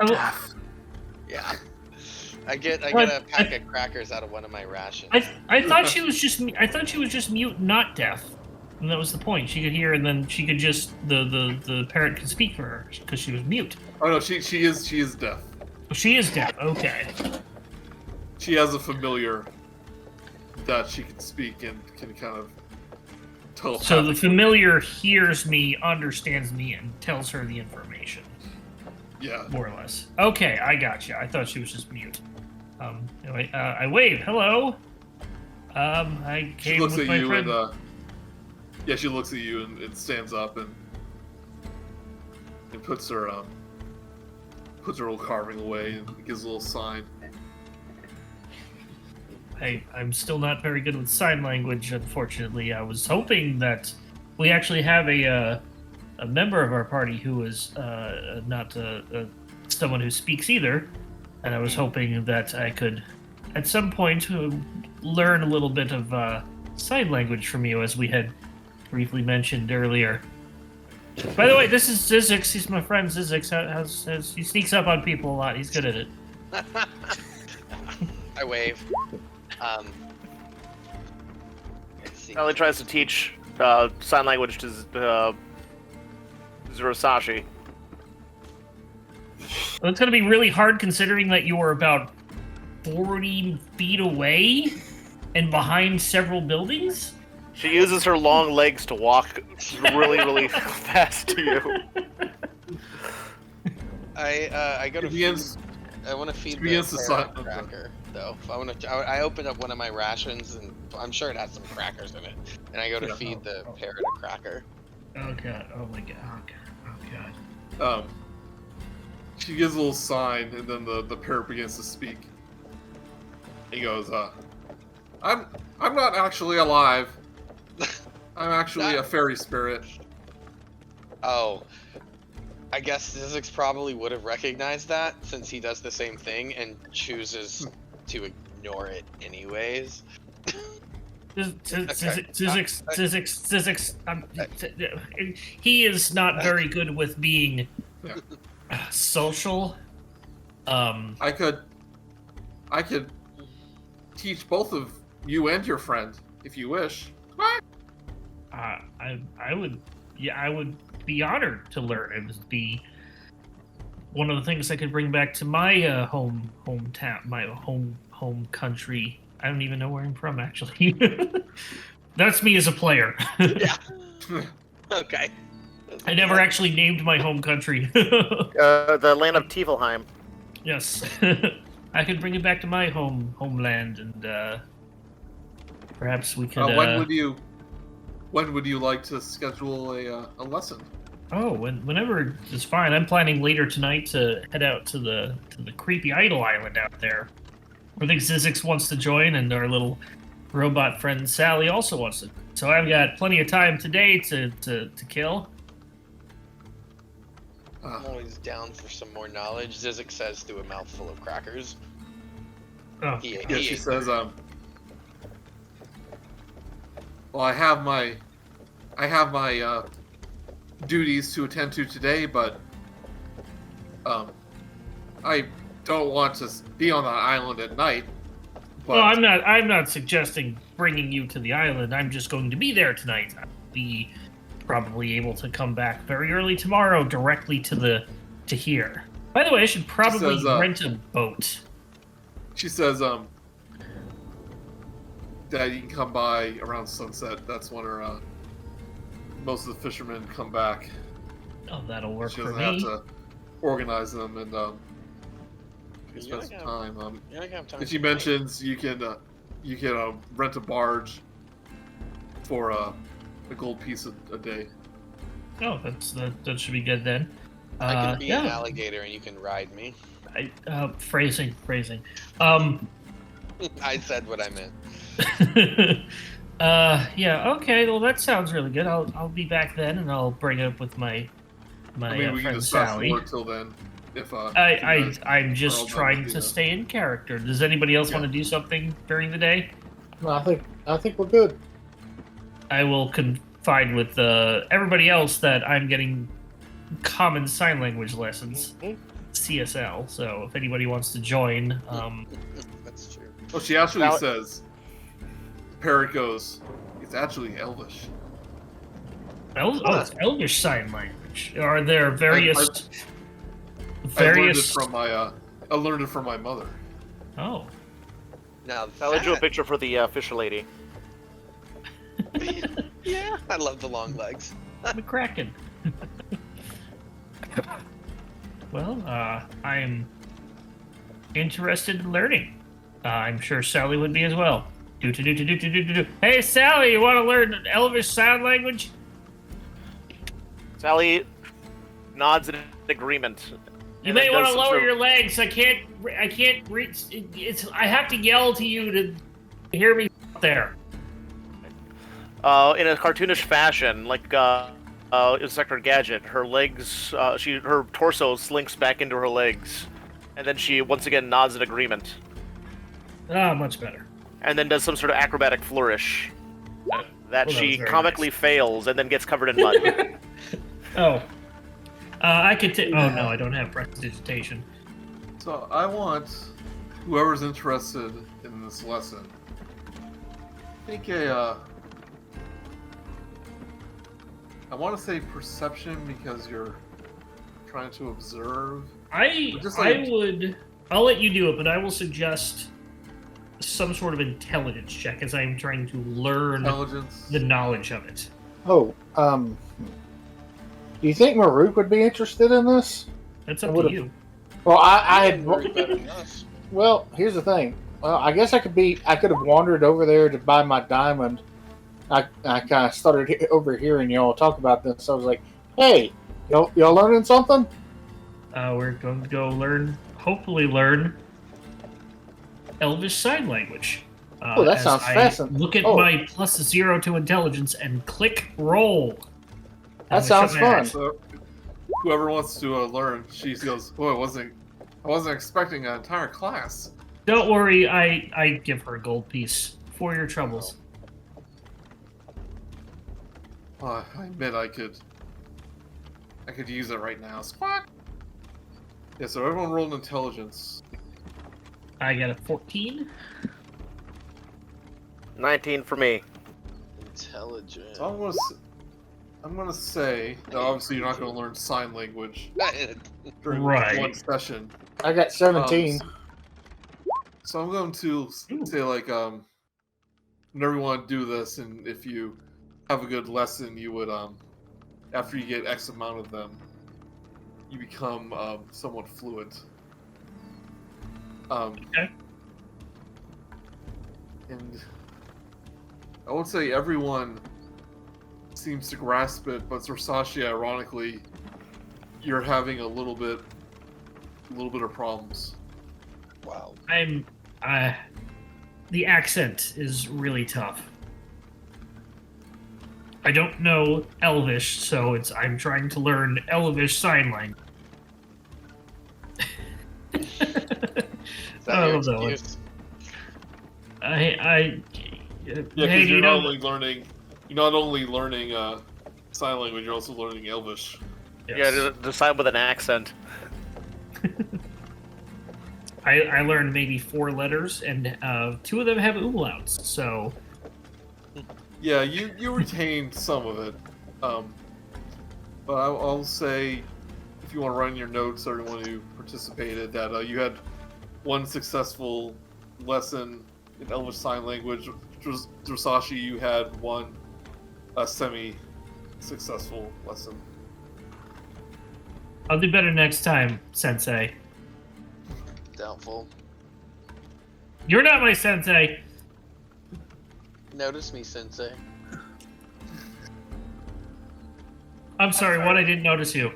Yeah. I get a pack of crackers out of one of my rations. I thought she was just mute, not deaf, and that was the point. She could hear, and then she could just the parrot could speak for her because she was mute. Oh no, she is deaf. Oh, she is deaf. Okay. She has a familiar that she can speak and can kind of telepathic. So the familiar hears me, understands me, and tells her the information. Yeah. More or less. Okay, I got you. I thought she was just mute. Anyway, I wave. Hello. I She came looks with at my you friend. and yeah, she looks at you and stands up and puts her little carving away and gives a little sign. I'm still not very good with sign language, unfortunately. I was hoping that we actually have a member of our party who is not someone who speaks either, and I was hoping that I could, at some point, learn a little bit of sign language from you, as we had briefly mentioned earlier. By the way, this is Zyzzyx. He's my friend Zyzzyx. He sneaks up on people a lot. He's good at it. I wave. Let's see. Ellie tries to teach sign language to Zorsashi. Well, it's going to be really hard considering that you are about 40 feet away and behind several buildings. She uses her long legs to walk really, really fast to you. I go to It begins. I want to feed the begins to parrot sign- cracker, though. I open up one of my rations, and I'm sure it has some crackers in it. And I go to feed the parrot a cracker. Oh god! Oh my god! Oh god! She gives a little sign, and then the parrot begins to speak. He goes, I'm not actually alive. I'm actually a fairy spirit. Oh, I guess Zyzzyx probably would have recognized that, since he does the same thing and chooses to ignore it anyways. Zyzzyx. He is not very good with being social. I could teach both of you and your friend if you wish. I would be honored to learn. It would be one of the things I could bring back to my hometown, my home country. I don't even know where I'm from, actually. That's me as a player. Yeah. Okay. I never actually named my home country. The land of Tiefling. Yes. I could bring it back to my homeland, and perhaps we could. When would you like to schedule a lesson? Oh, whenever is fine. I'm planning later tonight to head out to the creepy idol island out there. I think Zyzzyx wants to join, and our little robot friend Sally also wants to. So I've got plenty of time today to kill. I'm always down for some more knowledge, Zyzzyx says through a mouthful of crackers. Oh, He She ate says, well, I have my duties to attend to today, but I don't want to be on that island at night. But well, I'm not suggesting bringing you to the island. I'm just going to be there tonight. I'll be probably able to come back very early tomorrow, directly to here. By the way, I should probably says, rent a boat. She says, that you can come by around sunset. That's when most of the fishermen come back. Oh, that'll work She for doesn't have me. to organize them, and can spend some time. You're not gonna have time. And she mentions you can rent a barge for a gold piece a day. Oh, that should be good then. I can be an yeah. alligator and you can ride me. Phrasing. I said what I meant. Yeah. Okay. Well, that sounds really good. I'll be back then, and I'll bring it up with my I mean, we can friend just fast Sally. forward till then. If I'm just all trying done, to stay in character. Does anybody else want to do something during the day? No, I think we're good. I will confide with everybody else that I'm getting common sign language lessons, CSL. So if anybody wants to join, That's true. Oh, she actually Now- says. Parrot goes. It's actually Elvish. it's Elvish sign language. Are there various? I learned it from my mother. Oh. Now I'll do a picture for the fisher lady. Yeah, I love the long legs. McCracken. Well, I am interested in learning. I'm sure Sally would be as well. Do. Hey, Sally, you want to learn Elvish sign language? Sally nods in agreement. You and may then want does to some lower sort of- your legs. I can't reach. I have to yell to you to hear me up there. in a cartoonish fashion, like Inspector Gadget. Her legs, her torso slinks back into her legs, and then she once again nods in agreement, Ah, much better. and then does some sort of acrobatic flourish that Well, that she was very comically nice. fails and then gets covered in mud. Oh. I could take. Oh no, I don't have prestidigitation. So I want whoever's interested in this lesson. Think I want to say perception because you're trying to observe. Just like- I'll let you do it, but I will suggest some sort of intelligence check as I'm trying to learn Intelligence. the knowledge of it. Oh, do you think Murook would be interested in this? That's I up to would've- you. Well, I had. Worry better than us. Well, here's the thing. Well, I guess I could have wandered over there to buy my diamond. I kind of started overhearing y'all talk about this. I was like, "Hey, y'all learning something?" We're going to go hopefully learn Elvish Sign Language. Oh, that as sounds I fascinating. Look at Oh. my +0 to intelligence and click roll. That sounds fun. So whoever wants to learn, she goes, "Oh, I wasn't expecting an entire class." Don't worry, I give her a gold piece for your troubles. I admit I could use it right now. Squawk. Yeah, so everyone rolled intelligence. I got a 14. 19 for me. Intelligent. So I'm gonna say that obviously you're not gonna learn sign language during Right. one session. I got 17. So I'm going to say like whenever you want to do this, and if you have a good lesson, you would after you get X amount of them, you become somewhat fluent. Okay. And I would say everyone seems to grasp it, but Zorsashi, ironically, you're having a little bit of problems. Wow. The accent is really tough. I don't know Elvish, so I'm trying to learn Elvish Sign Language. Is that I your love that one. excuse? Yeah, Yeah, because hey, you're you not know, only learning sign language, you're also learning Elvish. yes. Yeah, to decide with an accent. I learned maybe 4 letters, and 2 of them have umlauts. So Yeah, you retained some of it, but I'll say, if you want to run your notes, everyone who participated, that you had one successful lesson in Elvish Sign Language. Zorsashi, you had one semi-successful lesson. I'll do better next time, Sensei. Doubtful. You're not my sensei. Notice me, Sensei. I'm sorry, what? I didn't notice you.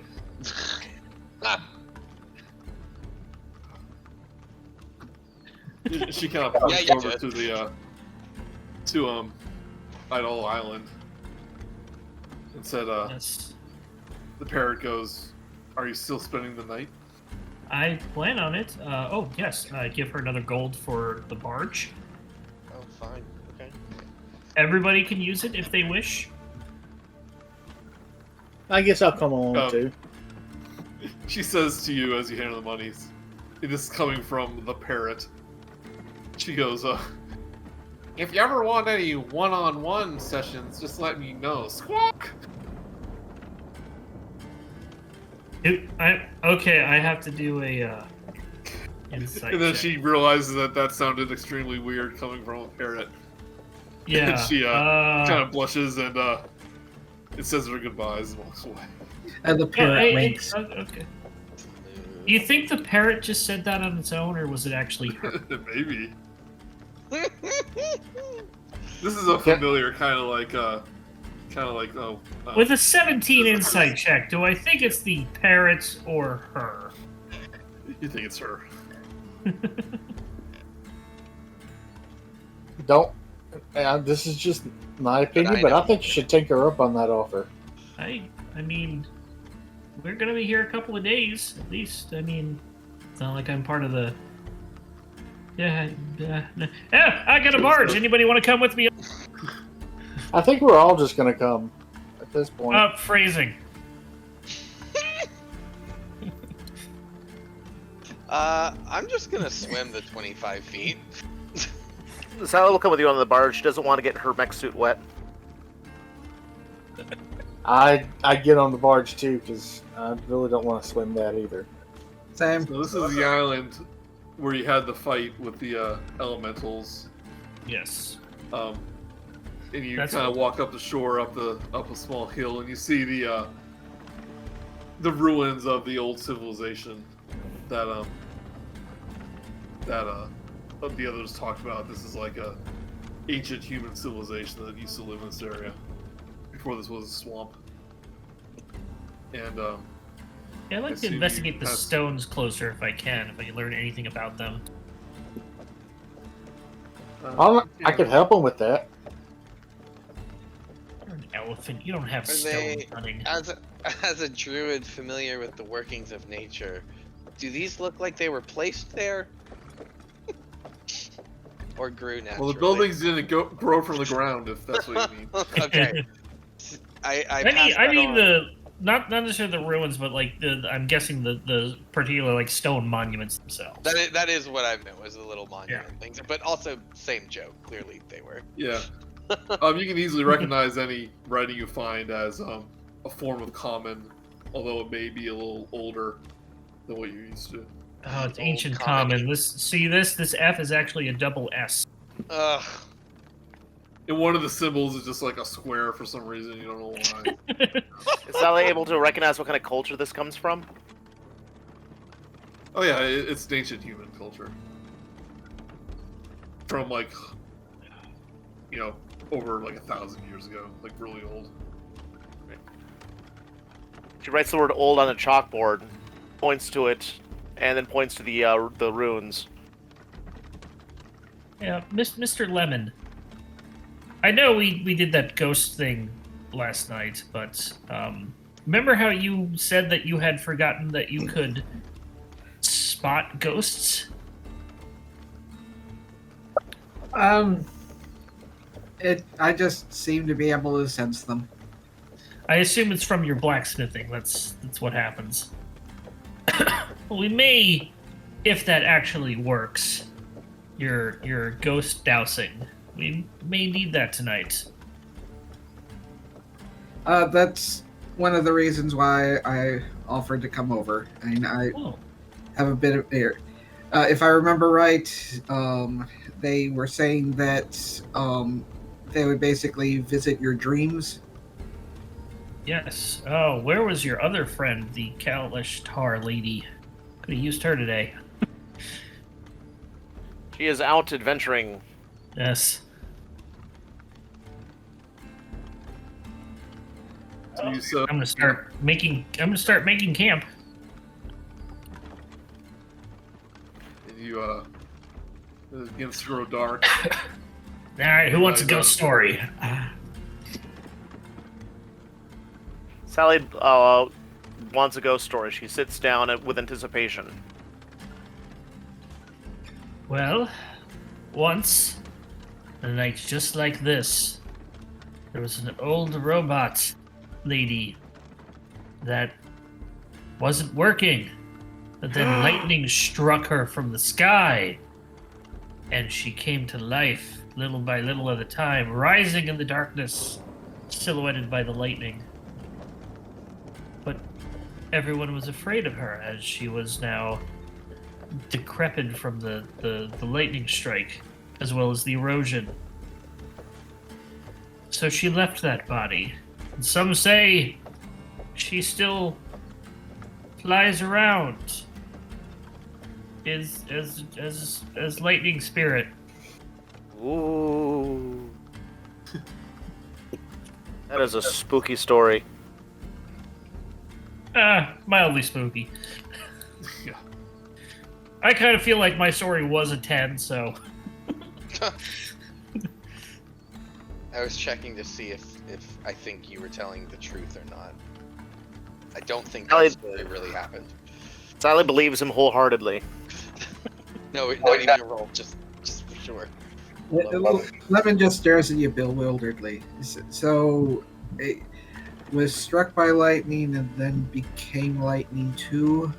She kind of points you over did. to the Idle Island and said, Yes. the parrot goes, "Are you still spending the night?" I plan on it. Oh, yes. Give her another gold for the barge. Oh, fine. Okay. Everybody can use it if they wish. I guess I'll come along Oh. too. She says to you as you hand her the monies, this is coming from the parrot. She goes, "If you ever want any one-on-one sessions, just let me know." Squawk! I have to do a insight And then check. she realizes that sounded extremely weird coming from a parrot. Yeah. And she kind of blushes and it says her goodbyes and walks away. And the parrot winks. Okay. Do you think the parrot just said that on its own, or was it actually her? Maybe. This is a familiar kind of like With a 17 insight check, do I think it's the parrot or her? you think it's her. Don't. This is just my opinion, I but I know. think you should take her up on that offer. I mean, we're gonna be here a couple of days, at least. I mean, it's not like I'm part of the... Yeah, I got a barge! Anybody want to come with me? I think we're all just going to come at this point. Phrasing. I'm just gonna swim the 25 feet. Sally will come with you on the barge. She doesn't want to get her mech suit wet. I get on the barge too because I really don't want to swim that either. Same. So this is the island where you had the fight with the elementals. Yes. And you That's kind of walk up the shore, up a small hill, and you see the ruins of the old civilization that the others talked about. This is like a ancient human civilization that used to live in this area before this was a swamp. And Yeah, I'd like to assume you investigate the have- stones closer if I can learn anything about them. I could help them with that. You're an elephant. You don't have Are stone they- running. As a druid familiar with the workings of nature, do these look like they were placed there? Or grew naturally? well, the buildings didn't grow from the ground, if that's what you mean. Okay. I I passed that mean on. the not necessarily the ruins, but like I'm guessing the particular like stone monuments themselves. That is what I meant, was the little monument things. But also, same joke. Clearly, they were. Yeah. You can easily recognize any writing you find as a form of common, although it may be a little older than what you're used to. Oh, it's Old ancient common. common. This F is actually a double S. Ugh. And one of the symbols is just like a square for some reason. You don't know why. Is Sally able to recognize what kind of culture this comes from? Oh yeah, it's ancient human culture. From like, over like 1,000 years ago, like really old. She writes the word "old" on a chalkboard, points to it, and then points to the ruins. Yeah, Mr. Lemon. I know we did that ghost thing last night, but remember how you said that you had forgotten that you could spot ghosts? I just seem to be able to sense them. I assume it's from your blacksmithing. That's what happens. Well, we may, if that actually works, your ghost dousing. We may need that tonight. That's one of the reasons why I offered to come over. I mean, I Oh, have a bit of if I remember right, they were saying that they would basically visit your dreams. yes. Oh, where was your other friend, the Kalish Tar lady? Could have used her today. She is out adventuring. Yes. So I'm gonna start making camp. and you it begins to grow dark. All right, who wants a ghost story? Sally wants a ghost story. She sits down with anticipation. Well, once, a night just like this, there was an old robot lady that wasn't working. But then lightning struck her from the sky, and she came to life little by little at a time, rising in the darkness, silhouetted by the lightning. But everyone was afraid of her, as she was now decrepit from the lightning strike, as well as the erosion. So she left that body. And some say she still flies around as lightning spirit. Ooh. That is a spooky story. Mildly spooky. Yeah. I kind of feel like my story was a 10, so... I was checking to see if I think you were telling the truth or not. I don't think that story really happened. Sally believes him wholeheartedly. No, not even a roll, just for sure. Lemon just stares at you bewilderedly. So, it was struck by lightning and then became lightning too,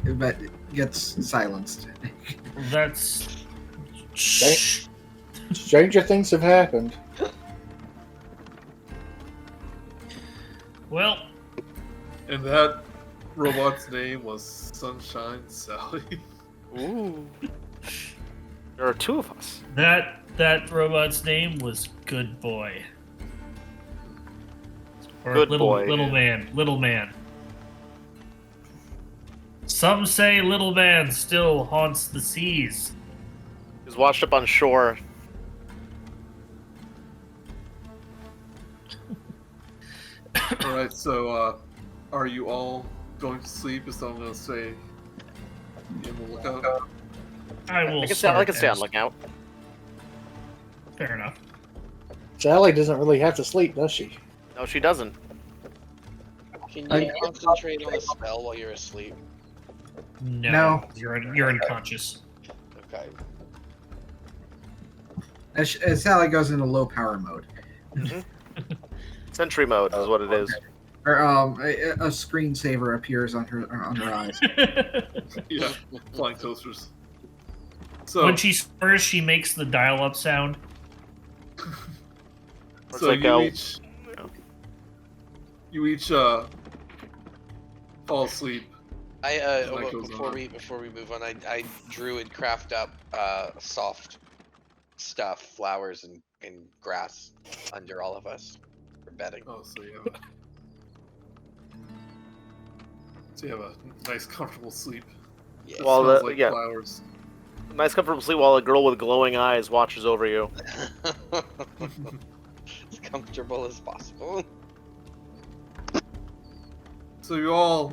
but it gets silenced. That's... Stranger things have happened. Well... And that robot's name was Sunshine Sally. Ooh. There are two of us. That robot's name was Good Boy. Or Good little, Boy. Little man. Some say Little Man still haunts the seas. He's washed up on shore. Alright, so are you all going to sleep? Is someone going to stay in the lookout? I will I can start stay on as- lookout. Fair enough. Sally doesn't really have to sleep, does she? No, she doesn't. Can you concentrate on the spell while you're asleep? No. You're unconscious. Okay. As Sally goes into low power mode, Sentry mode is what it is. or a screensaver appears on her eyes. Yeah, flying toasters. So, When she spurs, she makes the dial-up sound. It's so like you each fall asleep. That goes Before on. we move on, I Druid craft up soft stuff, flowers and grass under all of us for bedding. Oh, so you have a nice, comfortable sleep. Yeah. That Well, smells like yeah. flowers. Nice comfortable sleep while a girl with glowing eyes watches over you. As comfortable as possible. So you all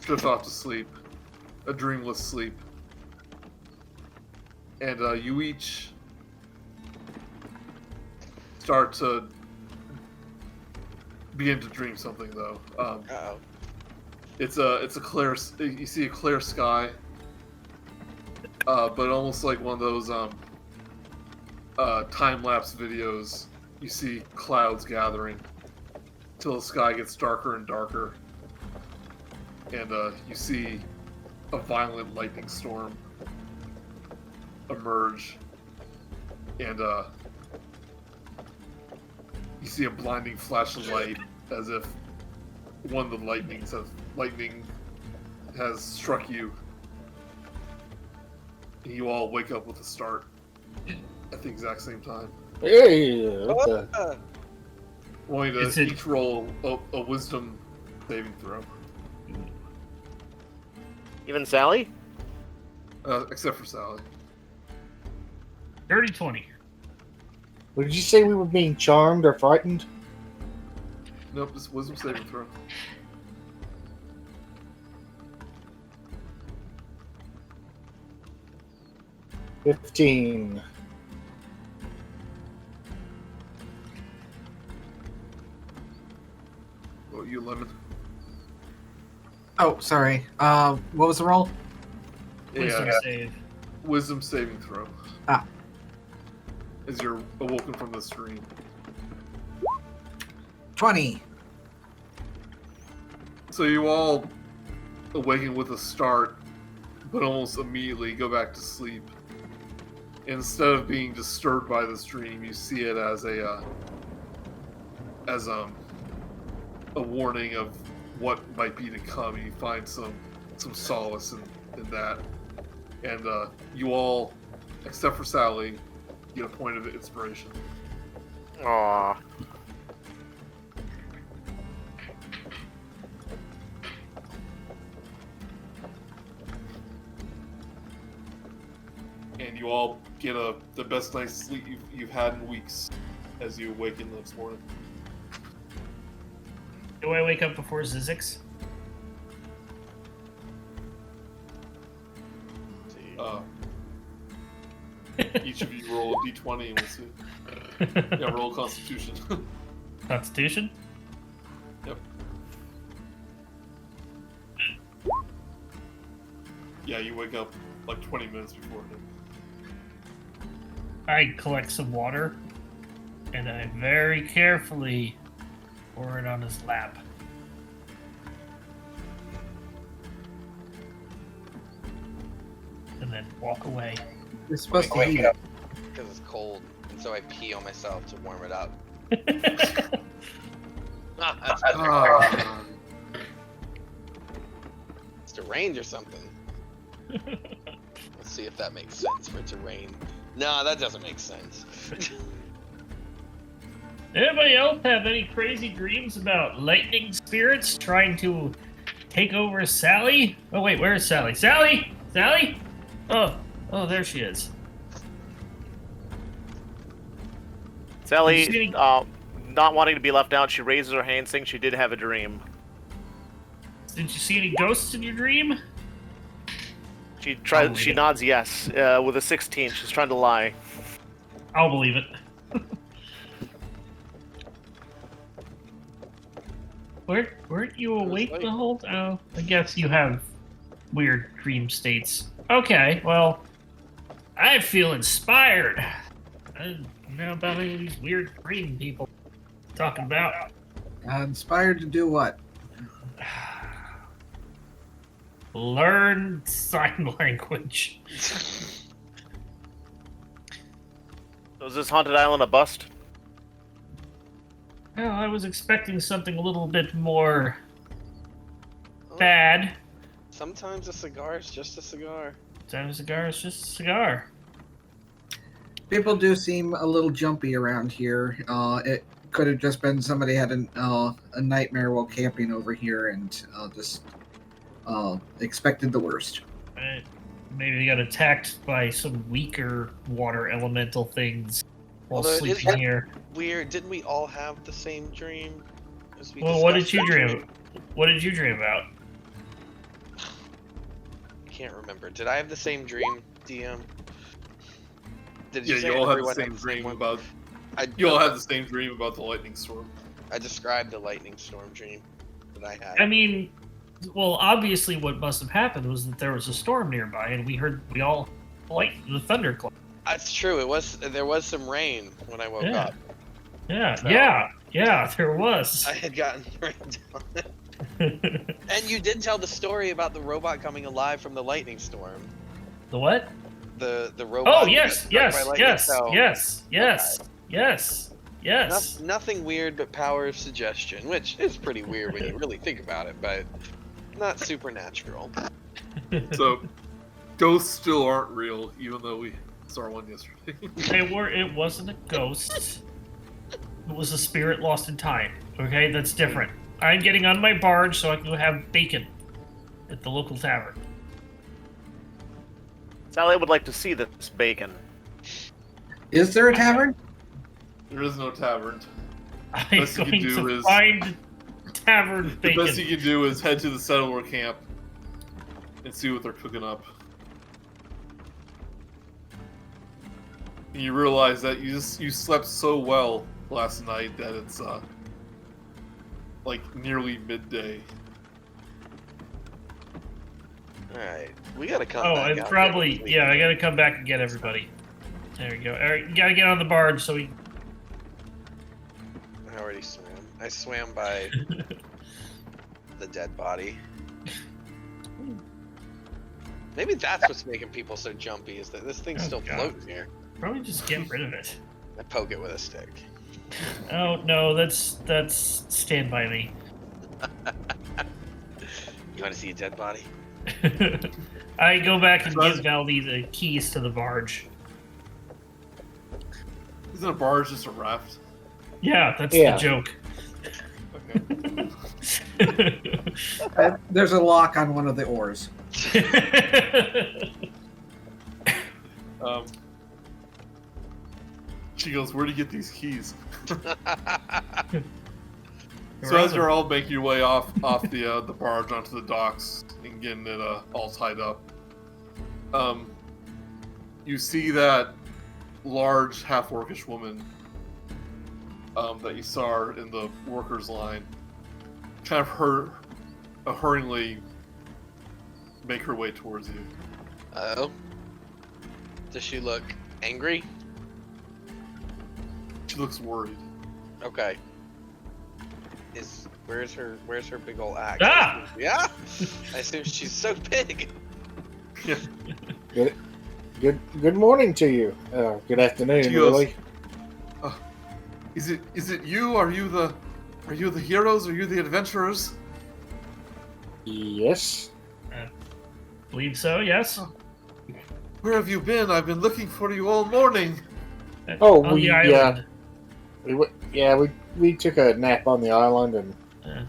drift off to sleep, a dreamless sleep, and you each start to begin to dream something though. Uh-oh. It's a clear. You see a clear sky, but almost like one of those time lapse videos. You see clouds gathering till the sky gets darker and darker, and you see a violent lightning storm emerge, and you see a blinding flash of light as if one of the lightning has struck you, and you all wake up with a start at the exact same time. Hey, what the? Want you Is to it- each roll a wisdom saving throw. Even Sally? except for Sally. Dirty 20. What did you say? We were being charmed or frightened? Nope, just wisdom saving throw. $15. What you, Lemon? Oh, sorry. What was the roll? Wisdom save. Wisdom saving throw. Ah. As you're awoken from the stream. 20. So you all awaken with a start, but almost immediately go back to sleep. Instead of being disturbed by this dream, you see it as a warning of what might be to come. You find some solace in that, and you all, except for Sally, get a point of inspiration. Aww. And you all get the best night's sleep you've had in weeks as you awaken the next morning. Do I wake up before Zyzzyx? Each of you roll a d20 and we'll see. Yeah, roll Constitution. Constitution? Yep. Yeah, you wake up like 20 minutes before him. I collect some water, and I very carefully pour it on his lap. And then walk away. You're supposed to heat it. Because it's cold, and so I pee on myself to warm it up. That's Ah, it's to range or something. Let's see if that makes sense for it to rain. No, that doesn't make sense. Anybody else have any crazy dreams about lightning spirits trying to take over Sally? Oh wait, where is Sally? Sally? Sally? Oh, there she is. Sally, You see- not wanting to be left out, she raises her hand, saying she did have a dream. Did you see any ghosts in your dream? She I'll tries. believe She it. nods yes with a 16. She's trying to lie. I'll believe it. Weren't you awake the whole time? Oh, I guess you have weird dream states. Okay, well, I feel inspired. I don't know about any of these weird dream people talking about. Inspired to do what? Learn sign language. So is this haunted island a bust? Well, I was expecting something a little bit more Oh, bad. sometimes a cigar is just a cigar. Sometimes a cigar is just a cigar. People do seem a little jumpy around here. It could have just been somebody had a nightmare while camping over here and just expected the worst. Maybe they got attacked by some weaker water elemental things while Although it is sleeping here. weird. Didn't we all have the same dream? As we Well, what did discussed you yesterday? dream? What did you dream about? I can't remember. Did I have the same dream, DM? Did yeah, say you all had the everyone same dream about. I, You all had the same dream about the lightning storm. I described the lightning storm dream that I had. I mean, well, obviously, what must have happened was that there was a storm nearby, and we all like the thunderclap. That's true. There was some rain when I woke Yeah. up. Yeah, So- yeah, there was. I had gotten rained on. And you did tell the story about the robot coming alive from the lightning storm. The what? The robot. Oh, that yes, got struck yes, by lightning, yes, so yes. Nothing weird but power of suggestion, which is pretty weird when you really think about it, but not supernatural. So, ghosts still aren't real, even though we saw one yesterday. It wasn't a ghost. It was a spirit lost in time. Okay, that's different. I'm getting on my barge so I can go have bacon at the local tavern. Sally would like to see this bacon. Is there a tavern? There is no tavern. I'm Best you can going do to is- find tavern The bacon. best you can do is head to the settler camp and see what they're cooking up. And you realize that you slept so well last night that it's like nearly midday. Alright, we gotta come Oh, back and out probably, here. yeah, I gotta come back and get everybody. There we go. Alright, you gotta get on the barge so we... I already swam. I swam by the dead body. Maybe that's what's making people so jumpy, is that this thing's Oh, still God. floating here. Probably just get rid of it. I poke it with a stick. Oh, no, that's Stand By Me. You want to see a dead body? I go back and give Valdi the keys to the barge. Isn't a barge just a raft? Yeah, that's Yeah. the joke. Okay. There's a lock on one of the oars. She goes, "Where do you get these keys?" So Where as are you're all making your way off the barge onto the docks and getting it all tied up, you see that large half-orcish woman that you saw in the workers' line, kind of hurriedly make her way towards you. Oh. Does she look angry? She looks worried. Okay. Where's her big old axe? Ah! Yeah. I assume she's so big. Yeah. Good morning to you. Good afternoon, She goes, really. Is it you? Are you the heroes? Are you the adventurers? Yes. Believe so, yes. Where have you been? I've been looking for you all morning. Oh, On we the island. we took a nap on the island, and Yeah.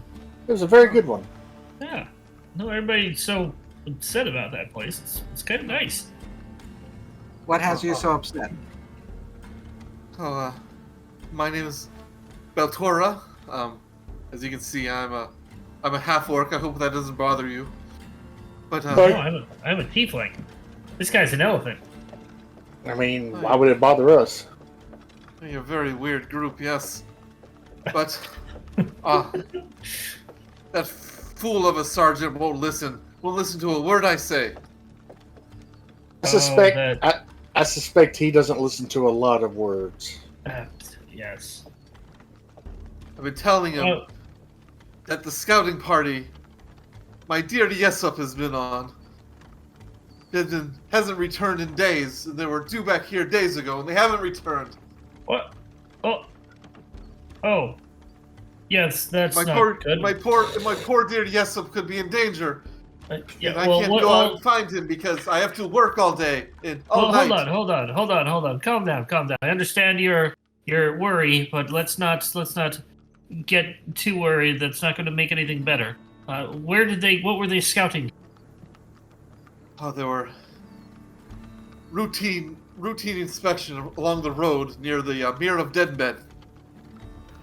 it was a very good one. Yeah. No, everybody's so upset about that place. It's kind of nice. What has you so upset? Oh, my name is Beltora. As you can see, I'm a half orc. I hope that doesn't bother you. But No, I'm a tiefling. This guy's an elephant. I mean, why would it bother us? you're a very weird group, yes. But that fool of a sergeant won't listen. Won't listen to a word I say. I suspect he doesn't listen to a lot of words. Yes. I've been telling him Oh, that the scouting party my dear Yesup has been on hasn't returned in days. They were due back here days ago, and they haven't returned. what? Oh. Yes, that's My not poor, good. my poor dear Yesup could be in danger, Yeah, and I can't go out and find him because I have to work all day and all night. Hold on. Calm down. I understand your worry, but let's not get too worried. That's not going to make anything better. What were they scouting? Oh, there were routine inspection along the road near the Mirror of Dead Men.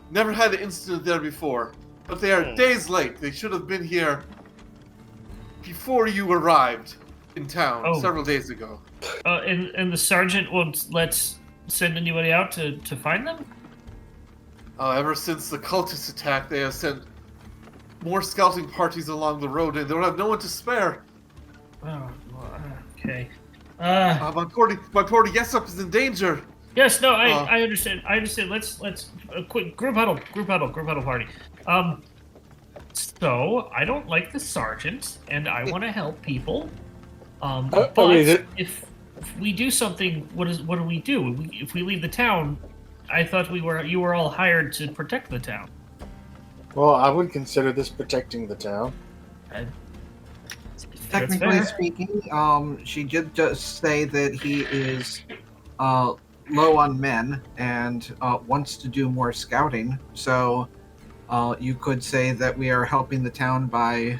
Never had an incident there before, but they are days late. They should have been here before you arrived in town several days ago. And the sergeant won't let's send anybody out to find them? Ever since the cultist attack, they have sent more scouting parties along the road, and they don't have no one to spare. Oh, okay. My poor Yesup is in danger. Yes, no, I understand. Let's quick group huddle party. So I don't like the sergeant, and I want to help people. But if we do something, what do we do? If we leave the town, I thought you were all hired to protect the town. Well, I would consider this protecting the town. Technically speaking, she did just say that he is low on men and wants to do more scouting. So you could say that we are helping the town by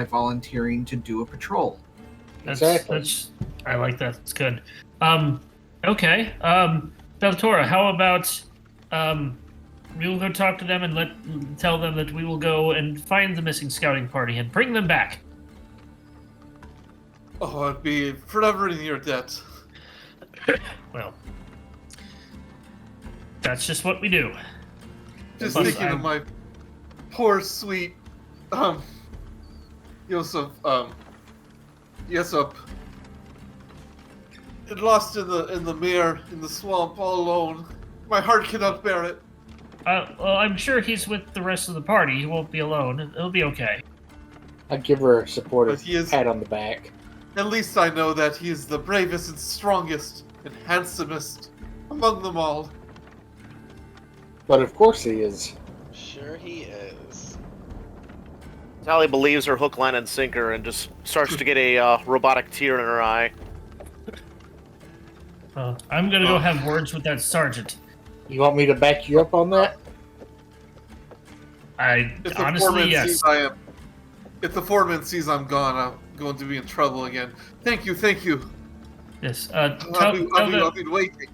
volunteering to do a patrol. Exactly. I like that. It's good. Okay. Beltora, how about we will go talk to them and tell them that we will go and find the missing scouting party and bring them back. Oh, I'd be forever in your debt. Well, that's just what we do. Just Plus, thinking of my poor, sweet, Yosef, and lost in the mare, in the swamp, all alone. My heart cannot bear it. Well, I'm sure he's with the rest of the party. He won't be alone. It'll be okay. I'd give her a supportive But he is- pat on the back. At least I know that he is the bravest and strongest and handsomest among them all. But of course he is. Sure he is. Sally believes her hook, line, and sinker and just starts to get a robotic tear in her eye. I'm gonna go have words with that sergeant. You want me to back you up on that? If the Honestly, foreman yes. sees if the foreman sees I'm gone, I'm going to be in trouble again. Thank you. Yes. I'll be waiting.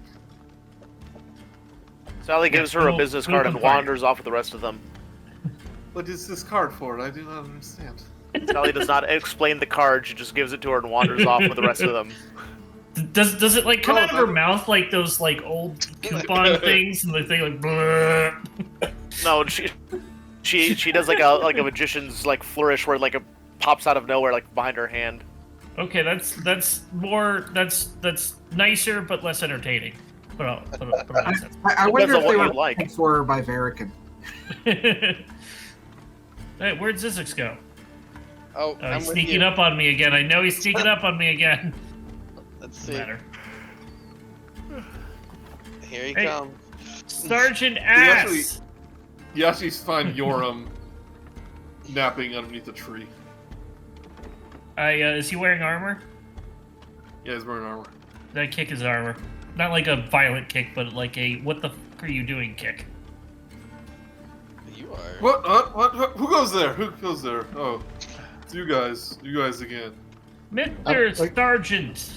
Sally gives her a business card and comply. wanders off with the rest of them. What is this card for? I do not understand. Sally does not explain the card, she just gives it to her and wanders off with the rest of them. Does it like come No, out of her mouth like those like old coupon things and the thing like? Bleh? No, she does like a magician's like flourish where like it pops out of nowhere like behind her hand. Okay, that's nicer but less entertaining. But I wonder Depends on if they what were you like. looking for her by Verican. Hey, where'd Zyzzyx go? Oh, I'm He's with sneaking you. up on me again. I know he's sneaking up on me again. Let's Doesn't see. matter. Here he Hey. comes. Sergeant actually- Ass. You actually find Yoram napping underneath a tree. Is he wearing armor? Yeah, he's wearing armor. That kick is armor. Not like a violent kick, but like a what the fuck are you doing kick. You are. What? Who goes there? Who goes there? Oh, it's you guys. You guys again. Mr. Sergeant,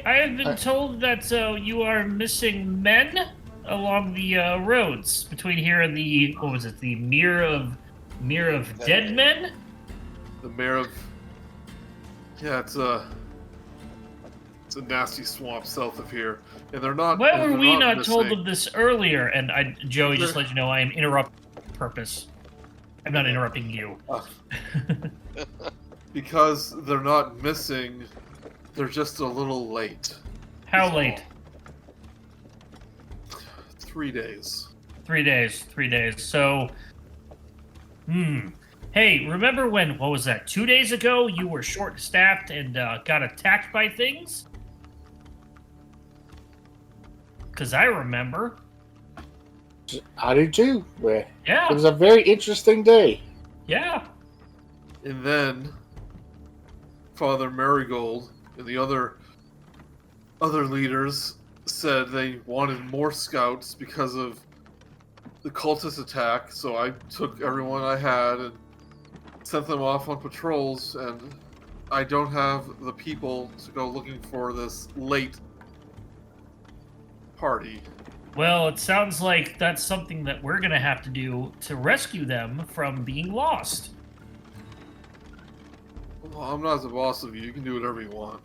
I have been told that you are missing men along the roads between here and the the Mirror of Dead Men? The mayor of. Yeah, it's a nasty swamp south of here, and they're not. Why were they're we not missing. told of this earlier? And Joey, just let you know, I am interrupting on purpose. I'm not interrupting you. Because they're not missing, they're just a little late. How late? 3 days. 3 days. 3 days. So, Hey, remember when, what was that, 2 days ago, you were short-staffed and got attacked by things? Because I remember. I do too. It Yeah, was a very interesting day. yeah. And then Father Marigold and the other leaders said they wanted more scouts because of the cultist attack, so I took everyone I had and sent them off on patrols, and I don't have the people to go looking for this late party. Well, it sounds like that's something that we're going to have to do to rescue them from being lost. Well, I'm not the boss of you. You can do whatever you want.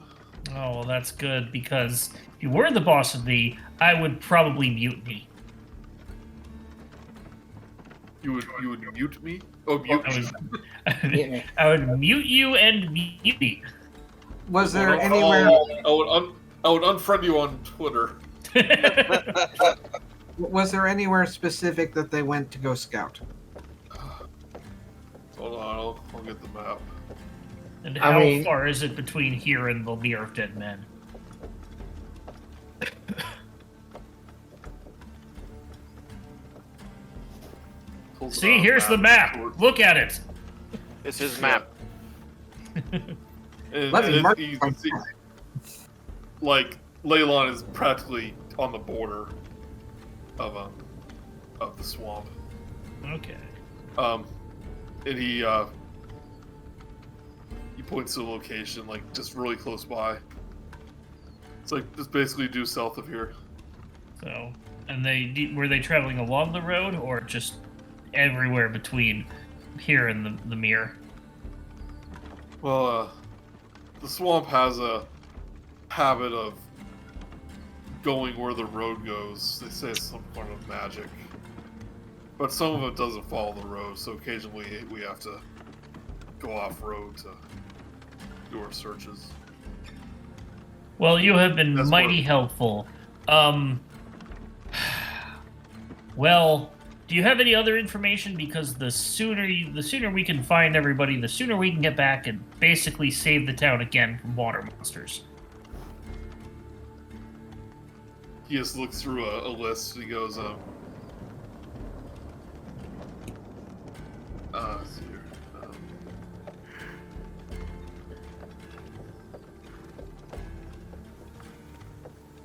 Oh, well, that's good, because if you were the boss of me, I would probably mutiny. You would mute me? Oh, mute me. I would mute you and mutiny. Was there I anywhere? would unfriend you on Twitter. Was there anywhere specific that they went to go scout? Hold on, I'll get the map. And I how mean- far is it between here and the Mirror of Dead Men? Pulls it See, out, here's the map. Look at it. It's his map. And Let me mark you can see, like, Leylon is practically on the border of the swamp. Okay. And he He points to a location, like, just really close by. It's like, just basically due south of here. So, and were they traveling along the road or just everywhere between here and the mirror? Well, the swamp has a habit of going where the road goes. They say it's some form of magic. But some of it doesn't follow the road, so occasionally we have to go off-road to do our searches. Well, you have been That's mighty helpful. Well, do you have any other information? Because the sooner we can find everybody, the sooner we can get back and basically save the town again from water monsters. He just looks through a list. He goes, let's see here.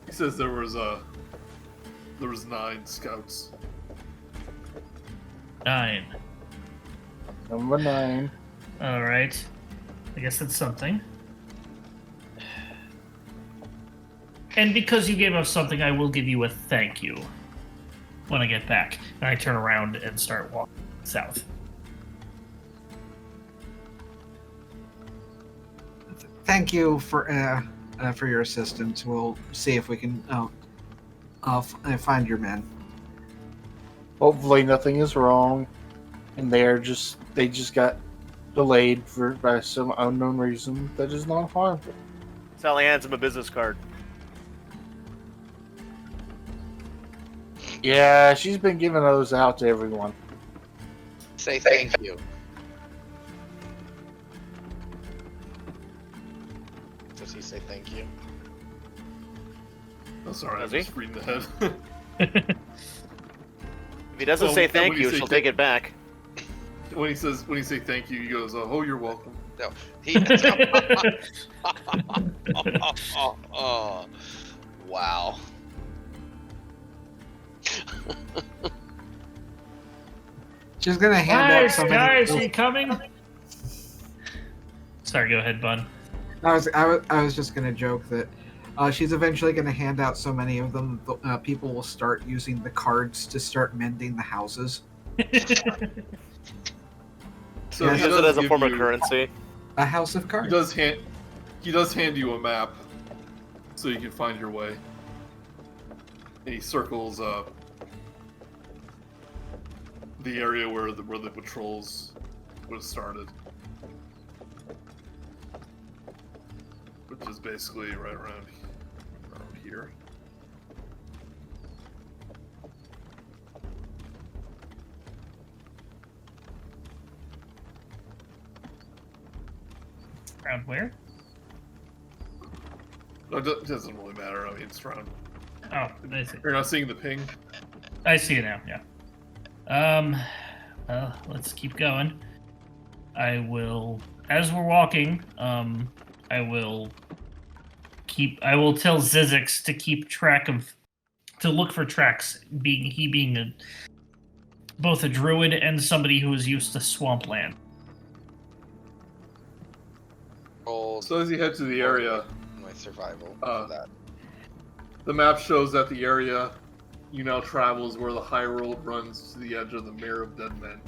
He says there was 9 scouts. 9. Number 9. All right. I guess that's something. And because you gave us something, I will give you a thank you when I get back. And I turn around and start walking south. Thank you for your assistance. We'll see if we can find your men. Hopefully nothing is wrong, and they just got delayed by some unknown reason that is not harmful. Sally hands him a business card. Yeah, she's been giving those out to everyone. Say thank you. Does he say thank you? Oh, sorry, I'm Does he? just reading ahead. If he doesn't So, say and thank when you, you say she'll take it back. when you say thank you, he goes, "Oh, you're welcome." No. He. Oh, wow. She's gonna hand out so many. Guys, are you coming? Sorry, go ahead, Bun. I was just gonna joke that she's eventually gonna hand out so many of them. People will start using the cards to start mending the houses. So Yeah, he Use it does as a give form of you- currency. A house of He cards. does hand you a map, so you can find your way. And he circles the area where the patrols would have started, which is basically right around here. Around where? No, it doesn't really matter. I mean, it's around. Oh, I see. You're not seeing the ping. I see it now, yeah. Well, let's keep going. I will, as we're walking, I will tell Zyzzyx to keep track to look for tracks, being both a druid and somebody who is used to swampland. Roll So as you head to the area, my survival Uh, for that. the map shows that the area you now travel is where the high road runs to the edge of the Mare of Dead Men.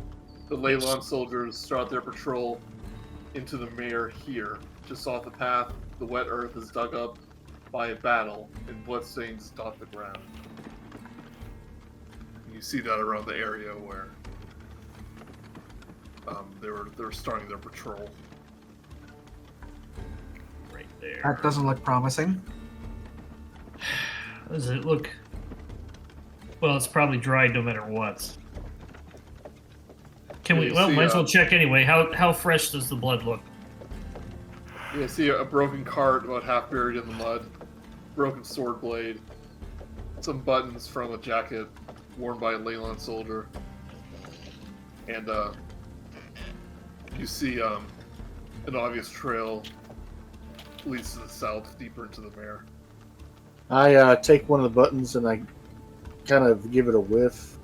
The Leyland soldiers start their patrol into the Mare here. Just off the path, the wet earth is dug up by a battle, and bloodstains dot the ground. You see that around the area where they were starting their patrol. Right there. That doesn't look promising. Does it look? Well, it's probably dried no matter what. Can we? You Well, see, might as well check anyway. How fresh does the blood look? You see a broken cart about half buried in the mud, broken sword blade, some buttons from a jacket worn by a Leyland soldier, and you see an obvious trail leads to the south, deeper into the Mare. I take one of the buttons and I kind of give it a whiff.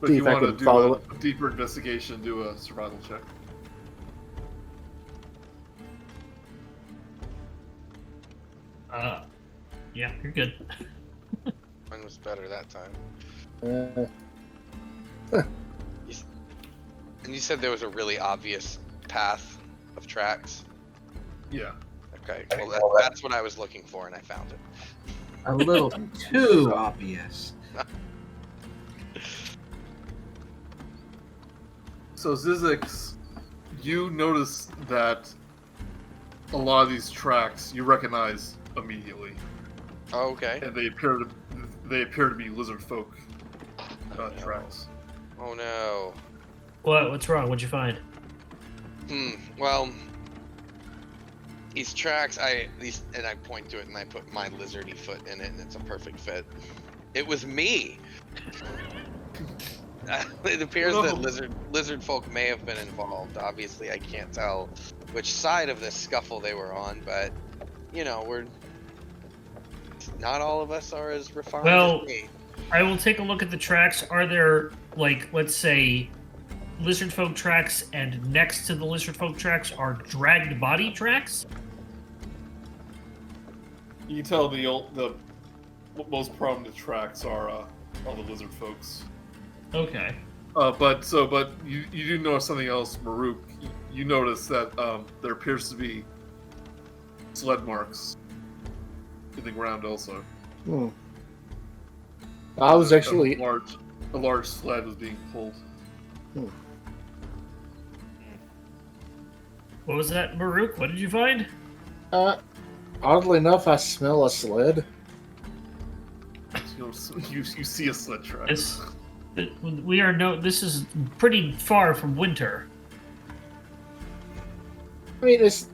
But See if you if I want to can do follow a deeper investigation, do a survival check. Yeah, you're good. Mine was better that time. And you said there was a really obvious path of tracks. Yeah. Okay, well that's what I was looking for, and I found it. A little too obvious. So Zyzzyx, you notice that a lot of these tracks you recognize immediately, Oh, okay. and they appear to be Lizardfolk tracks. Oh no. What's wrong? What'd you find? Well, these tracks, and I point to it and I put my lizardy foot in it, and it's a perfect fit. It was me. It appears that lizard folk may have been involved. Obviously, I can't tell which side of this scuffle they were on, but you know, not all of us are as refined as me. I will take a look at the tracks. Are there, like, let's say, Lizardfolk tracks, and next to the Lizardfolk tracks are dragged body tracks? You can tell the most prominent tracks are all the Lizardfolks. Okay. But you do notice something else, Murook. You notice that there appears to be sled marks in the ground also. I was actually a large sled was being pulled. What was that, Murook? What did you find? Oddly enough, I smell a sled. You see a sled track. This is pretty far from winter. I mean, it's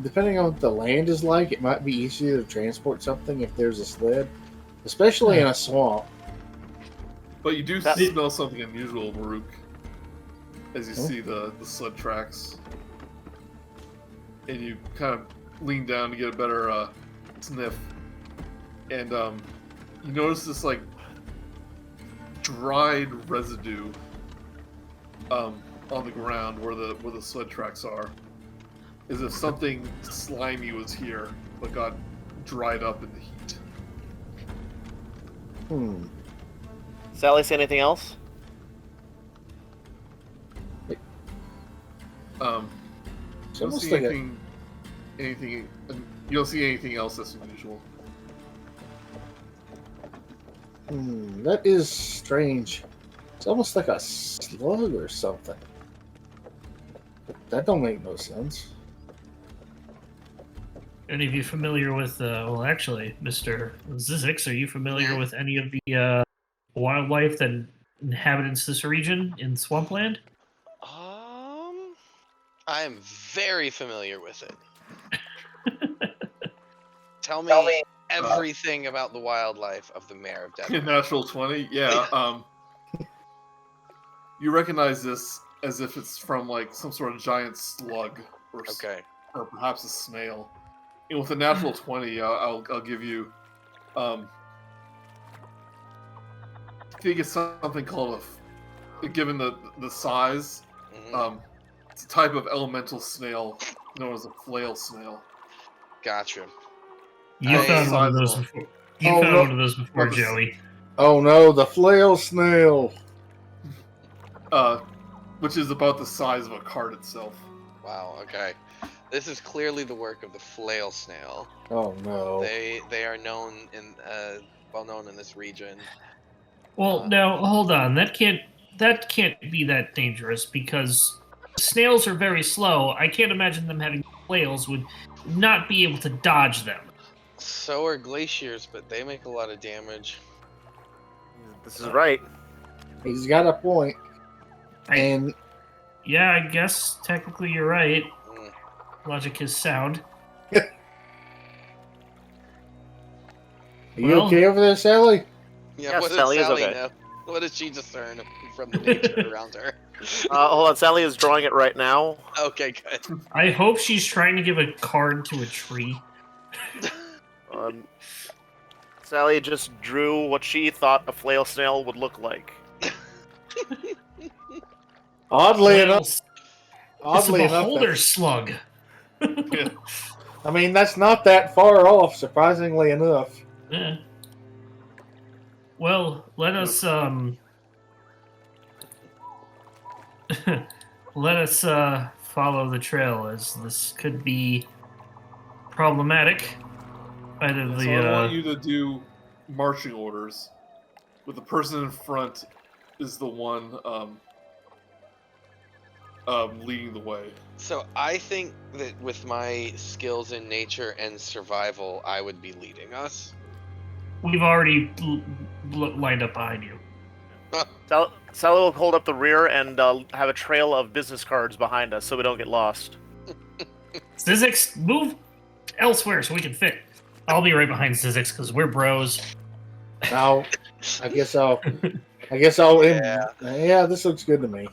depending on what the land is like, it might be easier to transport something if there's a sled, especially in a swamp. But you do smell something unusual, Murook, as you see the sled tracks. And you kind of lean down to get a better sniff. And you notice this, like, dried residue on the ground where the sled tracks are. As if something slimy was here, but got dried up in the heat. Sally, say anything else? You don't see anything. You don't see anything else that's unusual. That is strange. It's almost like a slug or something. That don't make no sense. Any of you familiar with, actually, Mr. Zyzzyx, are you familiar with any of the wildlife that inhabits this region in Swampland? I am very familiar with it. Tell me everything about the wildlife of the Mayor of Death. Natural 20? Yeah. You recognize this as if it's from, like, some sort of giant slug or perhaps a snail. And with a natural 20, I'll give you. I think it's something called given the size. It's a type of elemental snail known as a flail snail. Gotcha. You found one of those before. One of those before, Joey. Oh no, the flail snail. Which is about the size of a cart itself. Wow. Okay. This is clearly the work of the flail snail. Oh no. They are well known in this region. Well, now hold on. That can't be that dangerous because snails are very slow. I can't imagine them having flails would not be able to dodge them. So are glaciers, but they make a lot of damage. This is right. He's got a point. And yeah, I guess technically you're right. Logic is sound. Are you okay over there, Sally? Yeah, what Sally does Sally is okay. know? What does she discern from the nature around her? Hold on, Sally is drawing it right now. Okay, good. I hope she's trying to give a card to a tree. Sally just drew what she thought a flail snail would look like. Oddly enough, It's a beholder slug. I mean, that's not that far off, surprisingly enough. Yeah. Well, let us let us follow the trail, as this could be problematic. Either Yeah, the so I want you to do marching orders, with the person in front is the one leading the way. So I think that with my skills in nature and survival, I would be leading us. we've already lined up behind you. Sally will hold up the rear and have a trail of business cards behind us so we don't get lost. Zyzzyx, move elsewhere so we can fit. I'll be right behind Zyzzyx because we're bros. Now, I guess I'll. Yeah. Yeah, this looks good to me.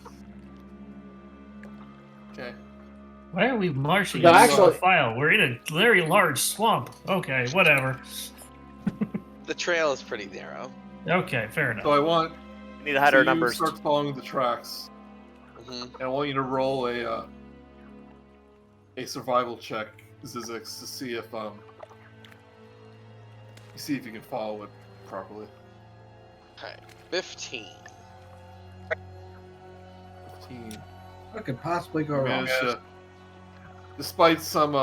Okay. Why are we marching No, in actually- single file? We're in a very large swamp. Okay, whatever. The trail is pretty narrow. Okay, fair enough. So I want We need to hide our you numbers. start following the tracks, Hmm. and I want you to roll a survival check, Zyzzyx, to see if you can follow it properly. Okay, 15. 15. What could possibly go You wrong? managed to, despite some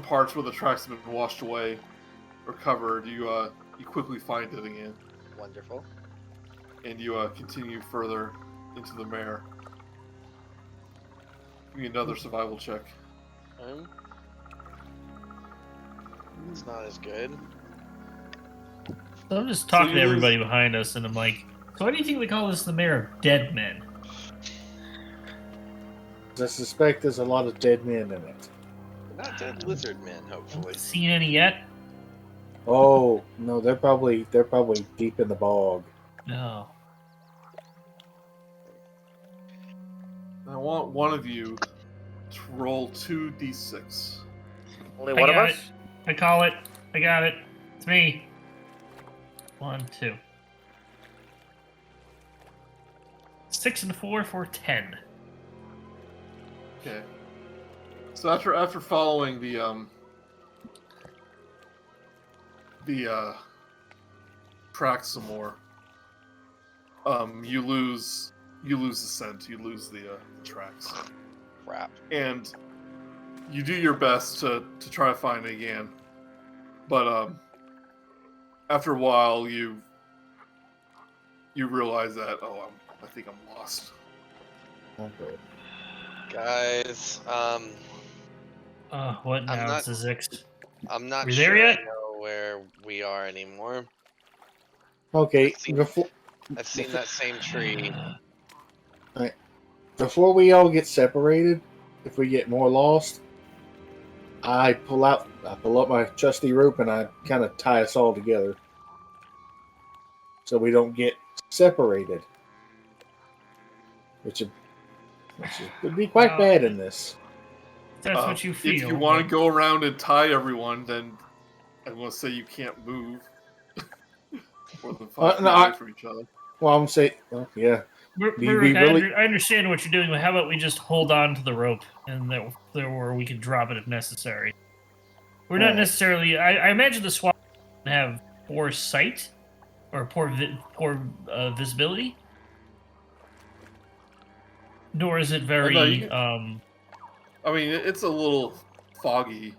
parts where the tracks have been washed away or covered, you quickly find it again, Wonderful. and you continue further into the mare. Give me another survival check. It's not as good. So I'm just talking So to you everybody behind us, and I'm like, so why do you think they call this the Mayor of Dead Men? I suspect there's a lot of dead men in it. Not dead lizard men, hopefully. Seen any yet? Oh no, they're probably deep in the bog. No. I want one of you to roll 2d6. Only I one of got us? it. I call it. I got it. It's me. 1, 2. 6 and 4 for 10. Okay. So after following the tracks some more, you lose the scent, you lose the tracks, Crap. and you do your best to try to find it again, but after a while you realize that I think I'm lost. Okay. Guys, What now, not- Zyzzyx? I'm not We sure there yet? I know where we are anymore. Okay. I've seen- I've seen that same tree. Before we all get separated, if we get more lost, I pull up my trusty rope and I kind of tie us all together, so we don't get separated, which would be quite bad in this. That's what you feel. If you want to go around and tie everyone, then I'm going to say you can't move more than 5 feet no, away from each other. Well, I'm saying, yeah. Murook, Do we really- I understand what you're doing, but how about we just hold on to the rope and there where we can drop it if necessary. We're not Alright. necessarily. I imagine the swamp have poor sight or poor visibility, nor is it very. no, I mean, it's a little foggy.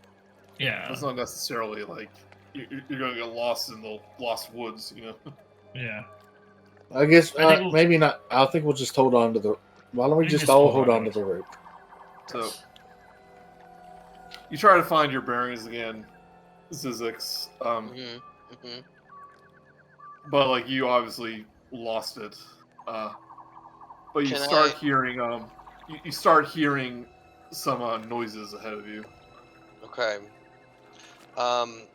Yeah, It's not necessarily like you're going to get lost in the lost woods, you know. yeah. I guess I think we'll- maybe not. I think we'll just hold on to the. Why don't we We just just all hold hold on on to to the rope? So you try to find your bearings again, Zyzzyx, Hmm. Hmm. but like you obviously lost it. But you Can start I- hearing you start hearing some noises ahead of you. Okay. Dang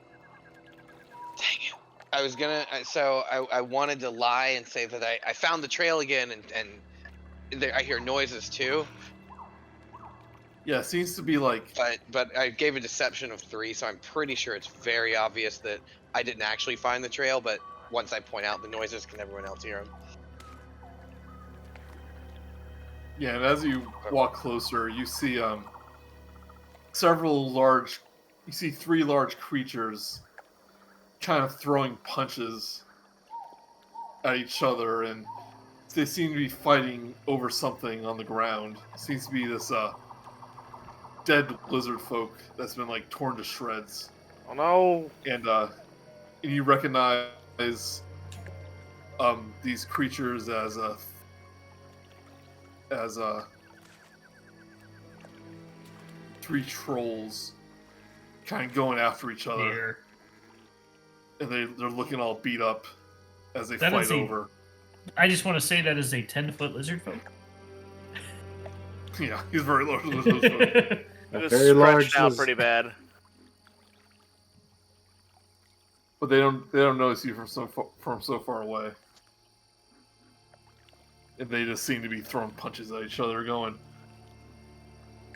it. I was gonna. I wanted to lie and say that I found the trail again, and I hear noises too. Yeah, it seems to be like But I gave a deception of 3, so I'm pretty sure it's very obvious that I didn't actually find the trail. But once I point out the noises, can everyone else hear them? yeah, and as you walk closer, you see several large you see 3 large creatures kind of throwing punches at each other, and they seem to be fighting over something on the ground. It seems to be this dead Lizardfolk that's been like torn to shreds. Oh no! And you recognize these creatures as 3 trolls kind of going after each other. Here. And they're looking all beat up as they That fight is a- over. I just want to say that is a 10-foot lizard folk. Yeah, he's very large. It A was very large stretched out is- pretty bad. But they don't notice you from so far away. And they just seem to be throwing punches at each other, going,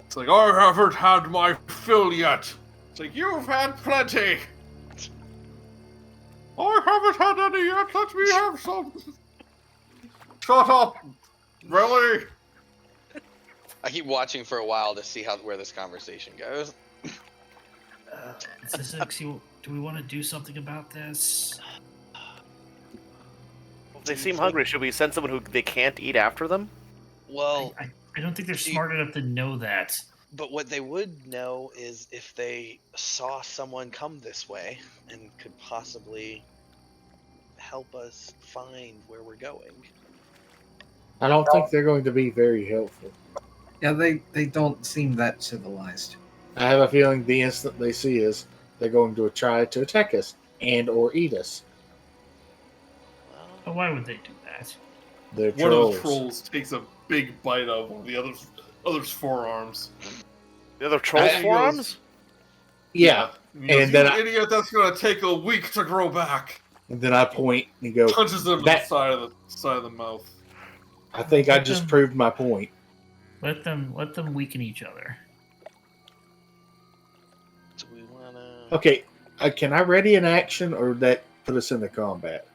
it's like, I haven't had my fill yet. It's like, you've had plenty. I haven't had any yet. Let me have some. Shut up. Really? I keep watching for a while to see where this conversation goes. Zyzzyx, do we want to do something about this? If they seem hungry, should we send someone who they can't eat after them? Well, I don't think they're smart enough to know that. but what they would know is if they saw someone come this way and could possibly help us find where we're going. I don't think they're going to be very helpful. Yeah, they don't seem that civilized. I have a feeling the instant they see us, they're going to try to attack us and or eat us. Well, But why would they do that? They're One trolls. of the trolls takes a big bite of one of the other's forearms. The other troll's I- forearms? Yeah. He goes, And then you idiot, that's gonna take a week to grow back. And then I point and go, Punches him in the That- side of the mouth. I think I just proved my point. Let them weaken each other. do we wanna? Okay, can I ready an action or that put us into combat?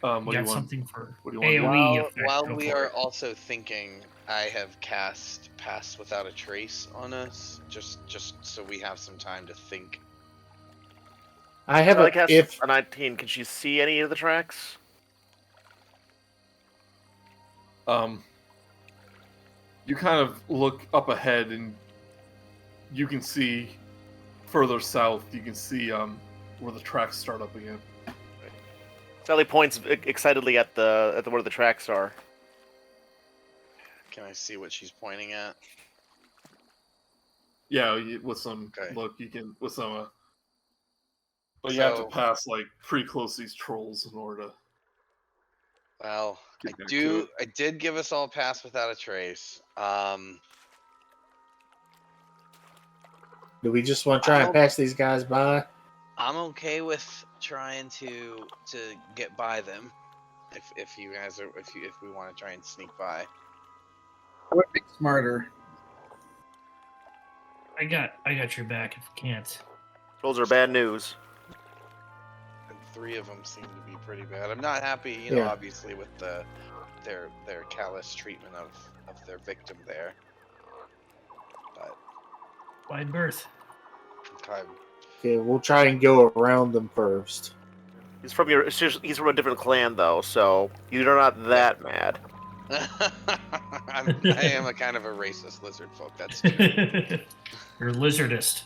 What You do got you want? something for What do you want? AoE While, effect. while Go we for are it. also thinking, I have cast Pass Without a Trace on us, just so we have some time to think. I have I cast if a 19. Can she see any of the tracks? You kind of look up ahead and you can see further south. You can see where the tracks start up again. Sally points excitedly at the where the tracks are. Can I see what she's pointing at? Yeah, with some Okay. look, you can with some. But you have to So- pass like pretty close to these trolls in order to. Well, Get back to it. I did give us all Pass Without a Trace. do we just want to try and pass these guys by? I'm okay with trying to get by them. If you guys are if we want to try and sneak by. I would be smarter. I got your back if you can't. Trolls are bad news. And 3 of them seem to be pretty bad. I'm not happy, you know, Yeah. obviously with their callous treatment of their victim there. But Wide berth. okay. Okay, we'll try and go around them first. He's from a different clan though, so you're not that mad. I am a kind of a racist lizard folk. That's true. You're lizardist.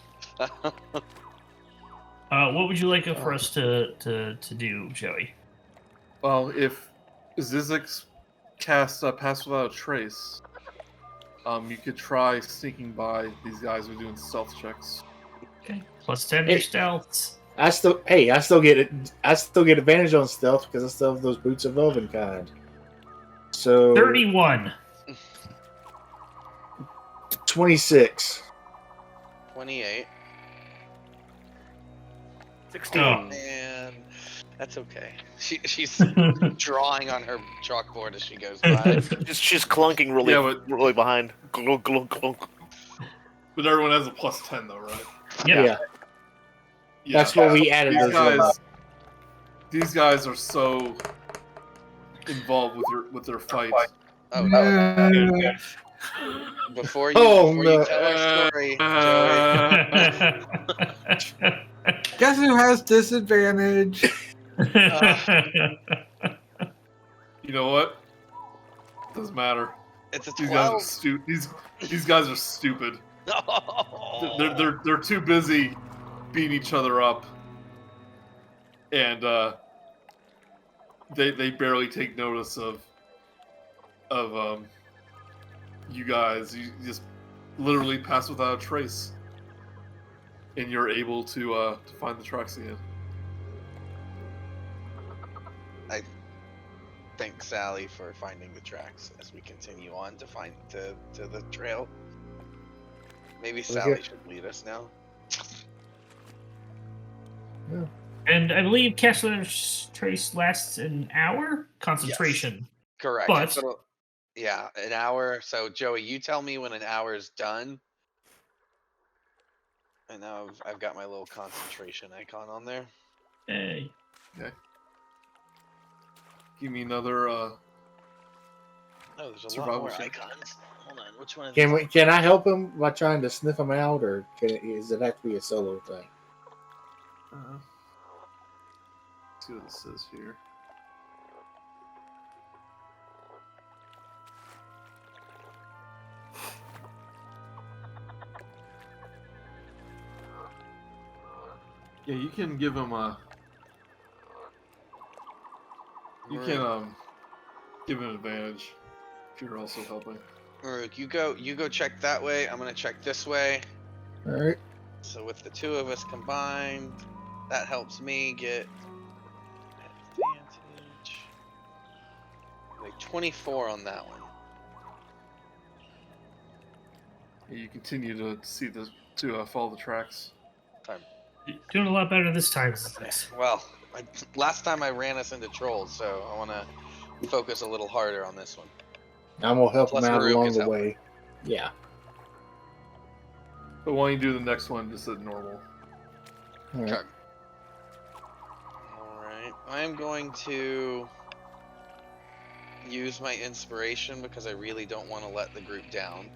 What would you like for us to do, Joey? Well, if Zyzzyx cast Pass Without a Trace, you could try sneaking by these guys who are doing stealth checks. Okay. Plus 10 to your stealths. I still get advantage on stealth because I still have those boots of elven kind. So 31. 26. 28. 16. Oh. Man, that's okay. She's drawing on her chalkboard as she goes by. She's clunking really, Yeah, but- really behind. Glunk, glunk, glunk. But everyone has a plus 10 though, right? Yeah. That's what we added. These Those ones. guys, these guys are so involved with their fight. Oh, No. Before you, Oh, before no. you tell our story, Joey. Guess who has disadvantage? You know what? Doesn't matter. It's a These guys are 12. stupid. These guys are stupid. No. They're too busy beating each other up, and they barely take notice of you guys. You just literally pass without a trace, and you're able to find the tracks again. I thank Sally for finding the tracks as we continue on to find to the trail. Maybe Sally should lead us now. And I believe Kessler's trace lasts an hour concentration. Correct. But yeah, an hour. So Joey, you tell me when an hour is done. And now I've got my little concentration icon on there. hey, Okay. Give me another. Oh, there's a lot Survival more check. icons. Hold on, which one? Of these? Can I help him by trying to sniff him out, or does it have to be a solo thing? Let's see what it says here. Yeah, you can give him a. You can give him an advantage if you're also helping. Murook, you go check that way. I'm gonna check this way. All right. So with the two of us combined, that helps me get advantage. Like 24 on that one. You continue to see to follow the tracks. doing a lot better this time. Zyzzyx. Well, last time I ran us into trolls, so I want to focus a little harder on this one. I'm gonna help Plus him out Murook along is the helping. way. Yeah. But why don't you do the next one just at normal? All right. Okay. Alright. I'm going to use my inspiration because I really don't want to let the group down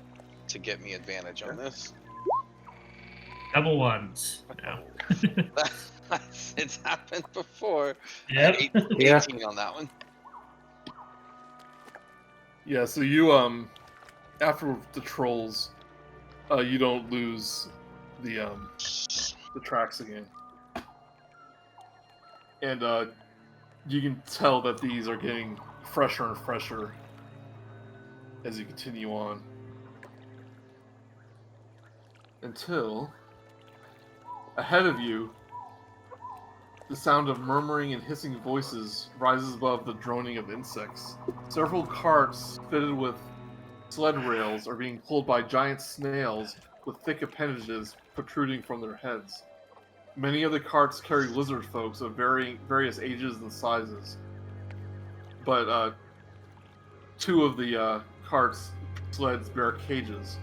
to get me advantage on this. Double ones. No. It's happened before. Yep. 18 on that one. Yeah, so you after the trolls, you don't lose the tracks again. And you can tell that these are getting fresher and fresher as you continue on. Until ahead of you, the sound of murmuring and hissing voices rises above the droning of insects. Several carts fitted with sled rails are being pulled by giant snails with thick appendages protruding from their heads. Many of the carts carry lizardfolk of various ages and sizes. But two of the carts' sleds bear cages.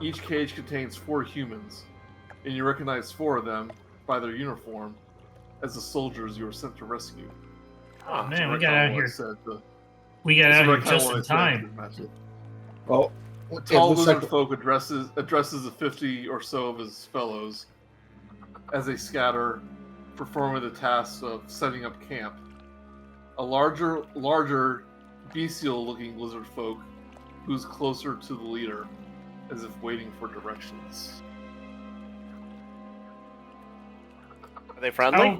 Each cage contains 4 humans, and you recognize 4 of them by their uniform as the soldiers you were sent to rescue. Oh That's man, we right got kinda out of what I here. said, We got that's out right of kinda here just what I in said, time. pretty much. Well, A it tall looks lizard like folk addresses the 50 or so of his fellows as they scatter, performing the task of setting up camp. A larger, bestial-looking lizard folk who's closer to the leader, as if waiting for directions. Are they friendly?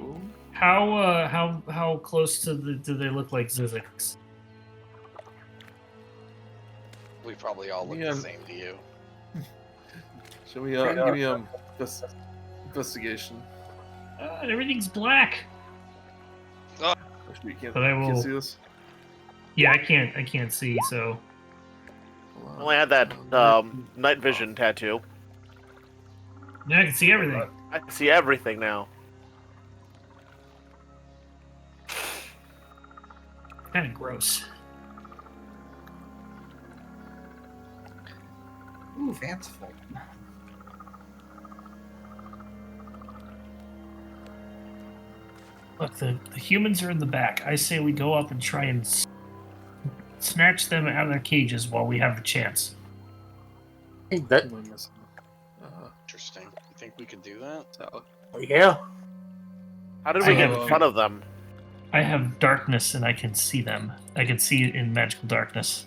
How close to do they look like Zyzzyx? We probably all look Yeah. the same to you. Shall we give me investigation? Everything's black. Actually, you But I can't will- see this. Yeah, I can't see. So Hold on. I only had that night vision tattoo. now I can see everything. I can see everything now. Kind of gross. Ooh, fanciful. Look, the humans are in the back. I say we go up and try and snatch them out of their cages while we have the chance. That, Who am I missing? Interesting. You think we could do that? Salad. yeah. How did I we get have- in front of them? I have darkness and I can see them. I can see in magical darkness.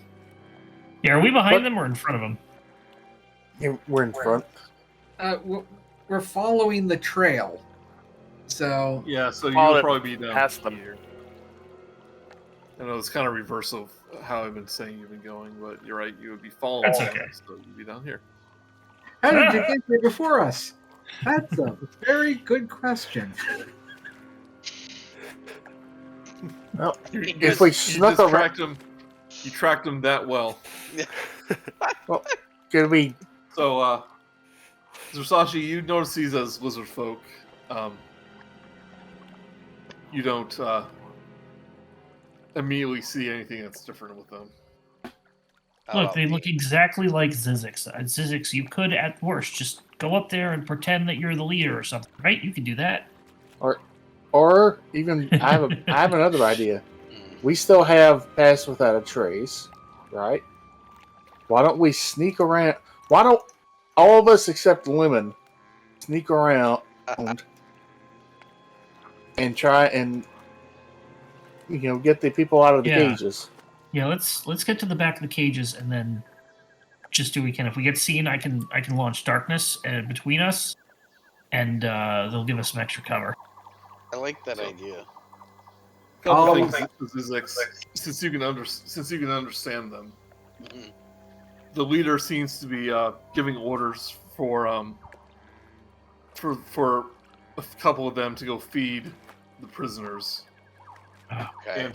Yeah, are we behind What? them or in front of them? We're in front. We're following the trail. So Yeah, so Follow you'll it probably be down past them. here. I know it's kind of reverse of how I've been saying you've been going, but you're right. You would be following That's them, okay. so you'd be down here. how did you get there before us? That's a very good question. Well, You if we snuck around, tracked them, you tracked them that well. could we? So, Zorsashi, you notice these as Lizardfolk. You don't immediately see anything that's different with them. How Look, about they me? look exactly like Zyzzyx. Zyzzyx, you could, at worst, just go up there and pretend that you're the leader or something, right? You could do that. Or even I have another idea. Mm. We still have Pass Without a Trace, right? Why don't we sneak around? Why don't all of us except Lemon sneak around and try and get the people out of the Yeah. cages? Yeah, let's get to the back of the cages and then just do what we can. If we get seen, I can launch darkness between us, and they'll give us some extra cover. I like that idea. Couple Oh. things, Zyzzyx, since you can understand them. Mhm. The leader seems to be giving orders for a couple of them to go feed the prisoners Okay. and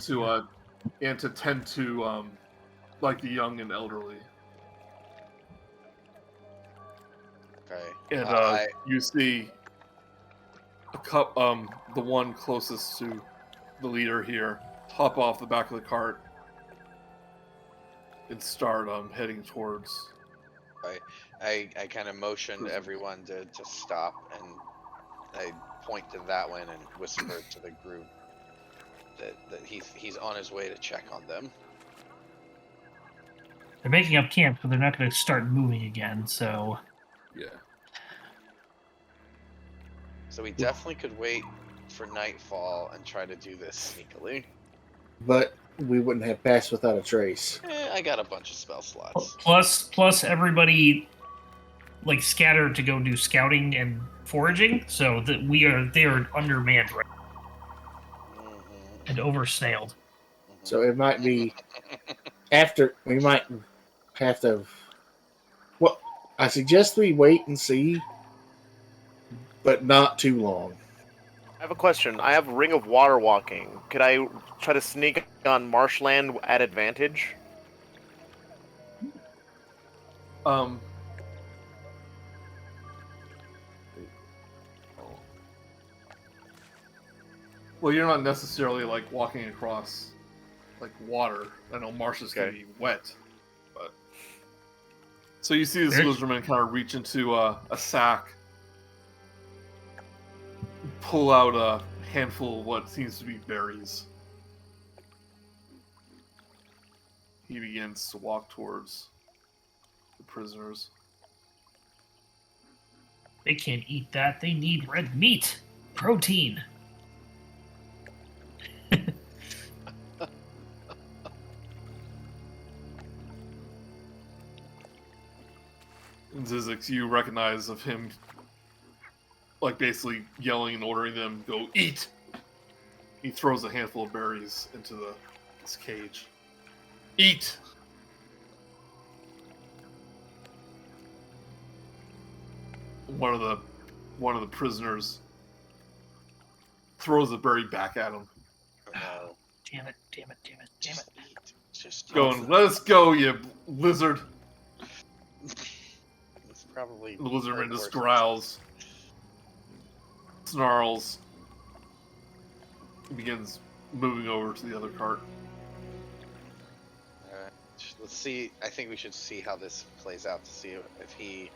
to tend to like the young and elderly. Okay. And you see the one closest to the leader here hop off the back of the cart and start heading towards. I kind of motioned everyone to stop, and I point to that one and whisper to the group that he's on his way to check on them. They're making up camp, but they're not going to start moving again. So Yeah. So we definitely could wait for nightfall and try to do this sneakily. But we wouldn't have Pass Without a Trace. I got a bunch of spell slots. plus everybody like scattered to go do scouting and foraging, so that they are undermanned right now Mhm. and oversnailed. So it might be after we might have to. Well, I suggest we wait and see, but not too long. I have a question. I have Ring of Water Walking. Could I try to sneak on marshland at advantage? Well, you're not necessarily like walking across like water. I know marshes can be wet, but so you see this lizardman kind of reach into a sack, pull out a handful of what seems to be berries. He begins to walk towards the prisoners. They can't eat that. They need red meat, protein. And Zyzzyx, you recognize of him, like basically yelling and ordering them, "Go eat!" He throws a handful of berries into this cage. Eat! One of the prisoners throws a berry back at him, Oh, no. Damn it! Just eat. Just going, "Let us go, you lizard!" It's probably The lizardman worse. just growls, snarls, and begins moving over to the other cart. Alright, let's see. I think we should see how this plays out to see if he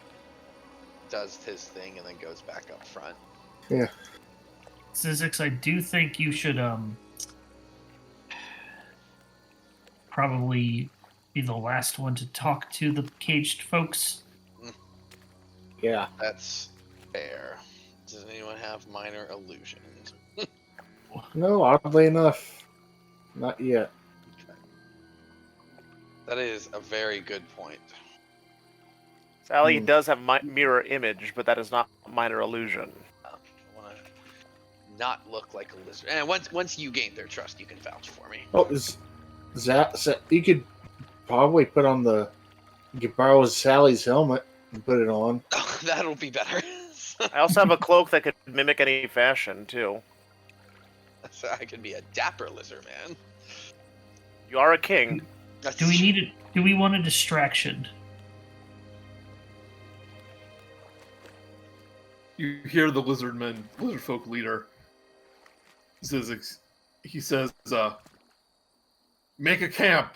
does his thing and then goes back up front. Yeah. Zyzzyx, I do think you should probably be the last one to talk to the caged folks. Yeah. That's fair. Does anyone have minor illusions? No, oddly enough, not yet. Okay. That is a very good point. Sally does have mirror image, but that is not minor illusion. I want to not look like a lizard. And once you gain their trust, you can vouch for me. Oh, you could probably put on the. You could borrow Sally's helmet and put it on. Oh, that'll be better. I also have a cloak that could mimic any fashion too. So I could be a dapper lizard man. You are a king. Do we need it? Do we want a distraction? You hear the Lizardfolk leader, Zyzzyx. He says, make a camp.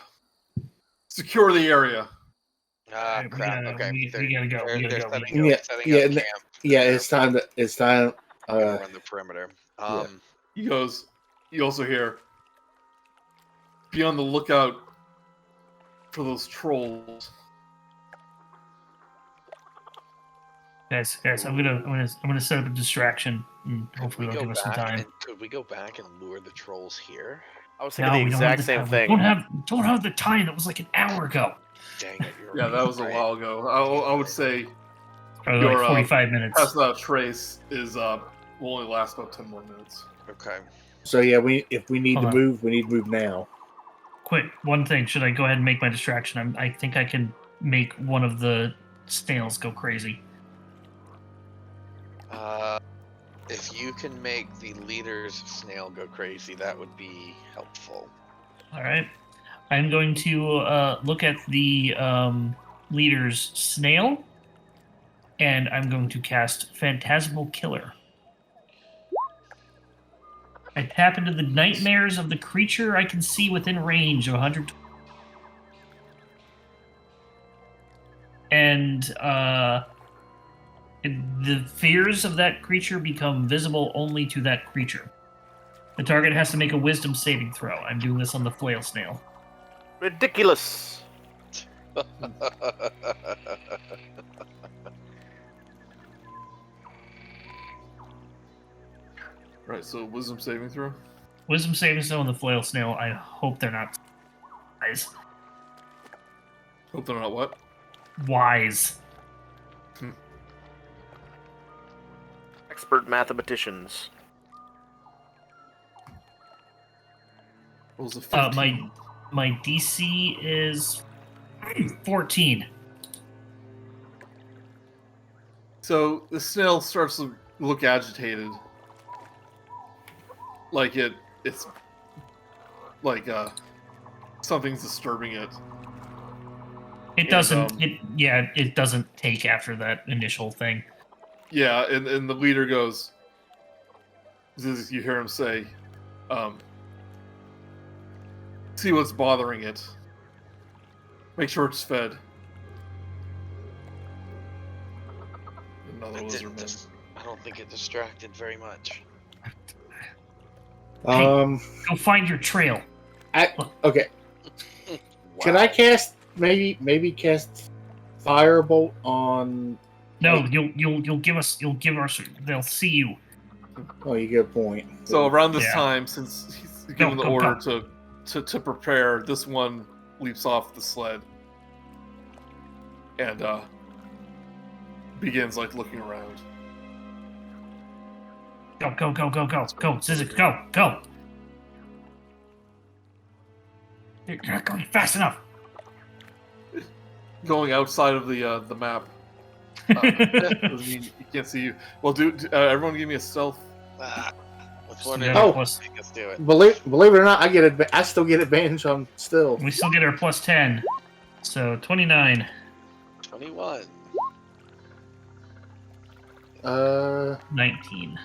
Secure the area. Ah, We crap. gotta- Okay. we gotta go. We They're gotta go. setting Yeah, up, setting yeah, up camp. Yeah, it's time. Gonna run the perimeter. He goes, you also hear, be on the lookout for those trolls. Guys, I'm gonna set up a distraction, and hopefully they'll give us some time. Could we go back and lure the trolls here? I was thinking the we don't have exact same time. thing. We don't have the time. That was like an hour ago. Dang it! You're Yeah, right. that was a Right. while ago. I would say Probably Your, like 45 minutes. Pass Without Trace is will only last about 10 more minutes. Okay. So yeah, if we need Hold to on. move, we need to move now. Quick, one thing. Should I go ahead and make my distraction? I think I can make one of the snails go crazy. If you can make the leader's snail go crazy, that would be helpful. All right. I'm going to look at the leader's snail, and I'm going to cast Phantasmal Killer. I tap into the nightmares of the creature I can see within range of 100. And the fears of that creature become visible only to that creature. The target has to make a wisdom saving throw. I'm doing this on the flail snail. Ridiculous. Right, so wisdom saving throw? Wisdom saving throw on the flail snail. I hope they're not wise. Hope they're not what? Wise. Expert mathematicians. What was a 15? My DC is 14. So the snail starts to look agitated. Like it's like something's disturbing it. It doesn't. It doesn't take after that initial thing. Yeah, and the leader goes, you hear him say, see what's bothering it. Make sure it's fed. Another lizard man. I don't think it distracted very much. Go find your trail. Okay. Can I cast maybe cast Firebolt on? No, you'll give us. They'll see you. Oh, you get a point. So around this Yeah. time, since he's given the Go, order go. to prepare, this one leaps off the sled and begins like looking around. Go, Zyzzyx, go. You're not going fast enough. Going outside of the map doesn't mean you can't see you. Well, everyone give me a stealth. Which one did Oh. make us do it? Believe it or not, I still get advantage on still. We still get our plus 10. So 29. 21. 19.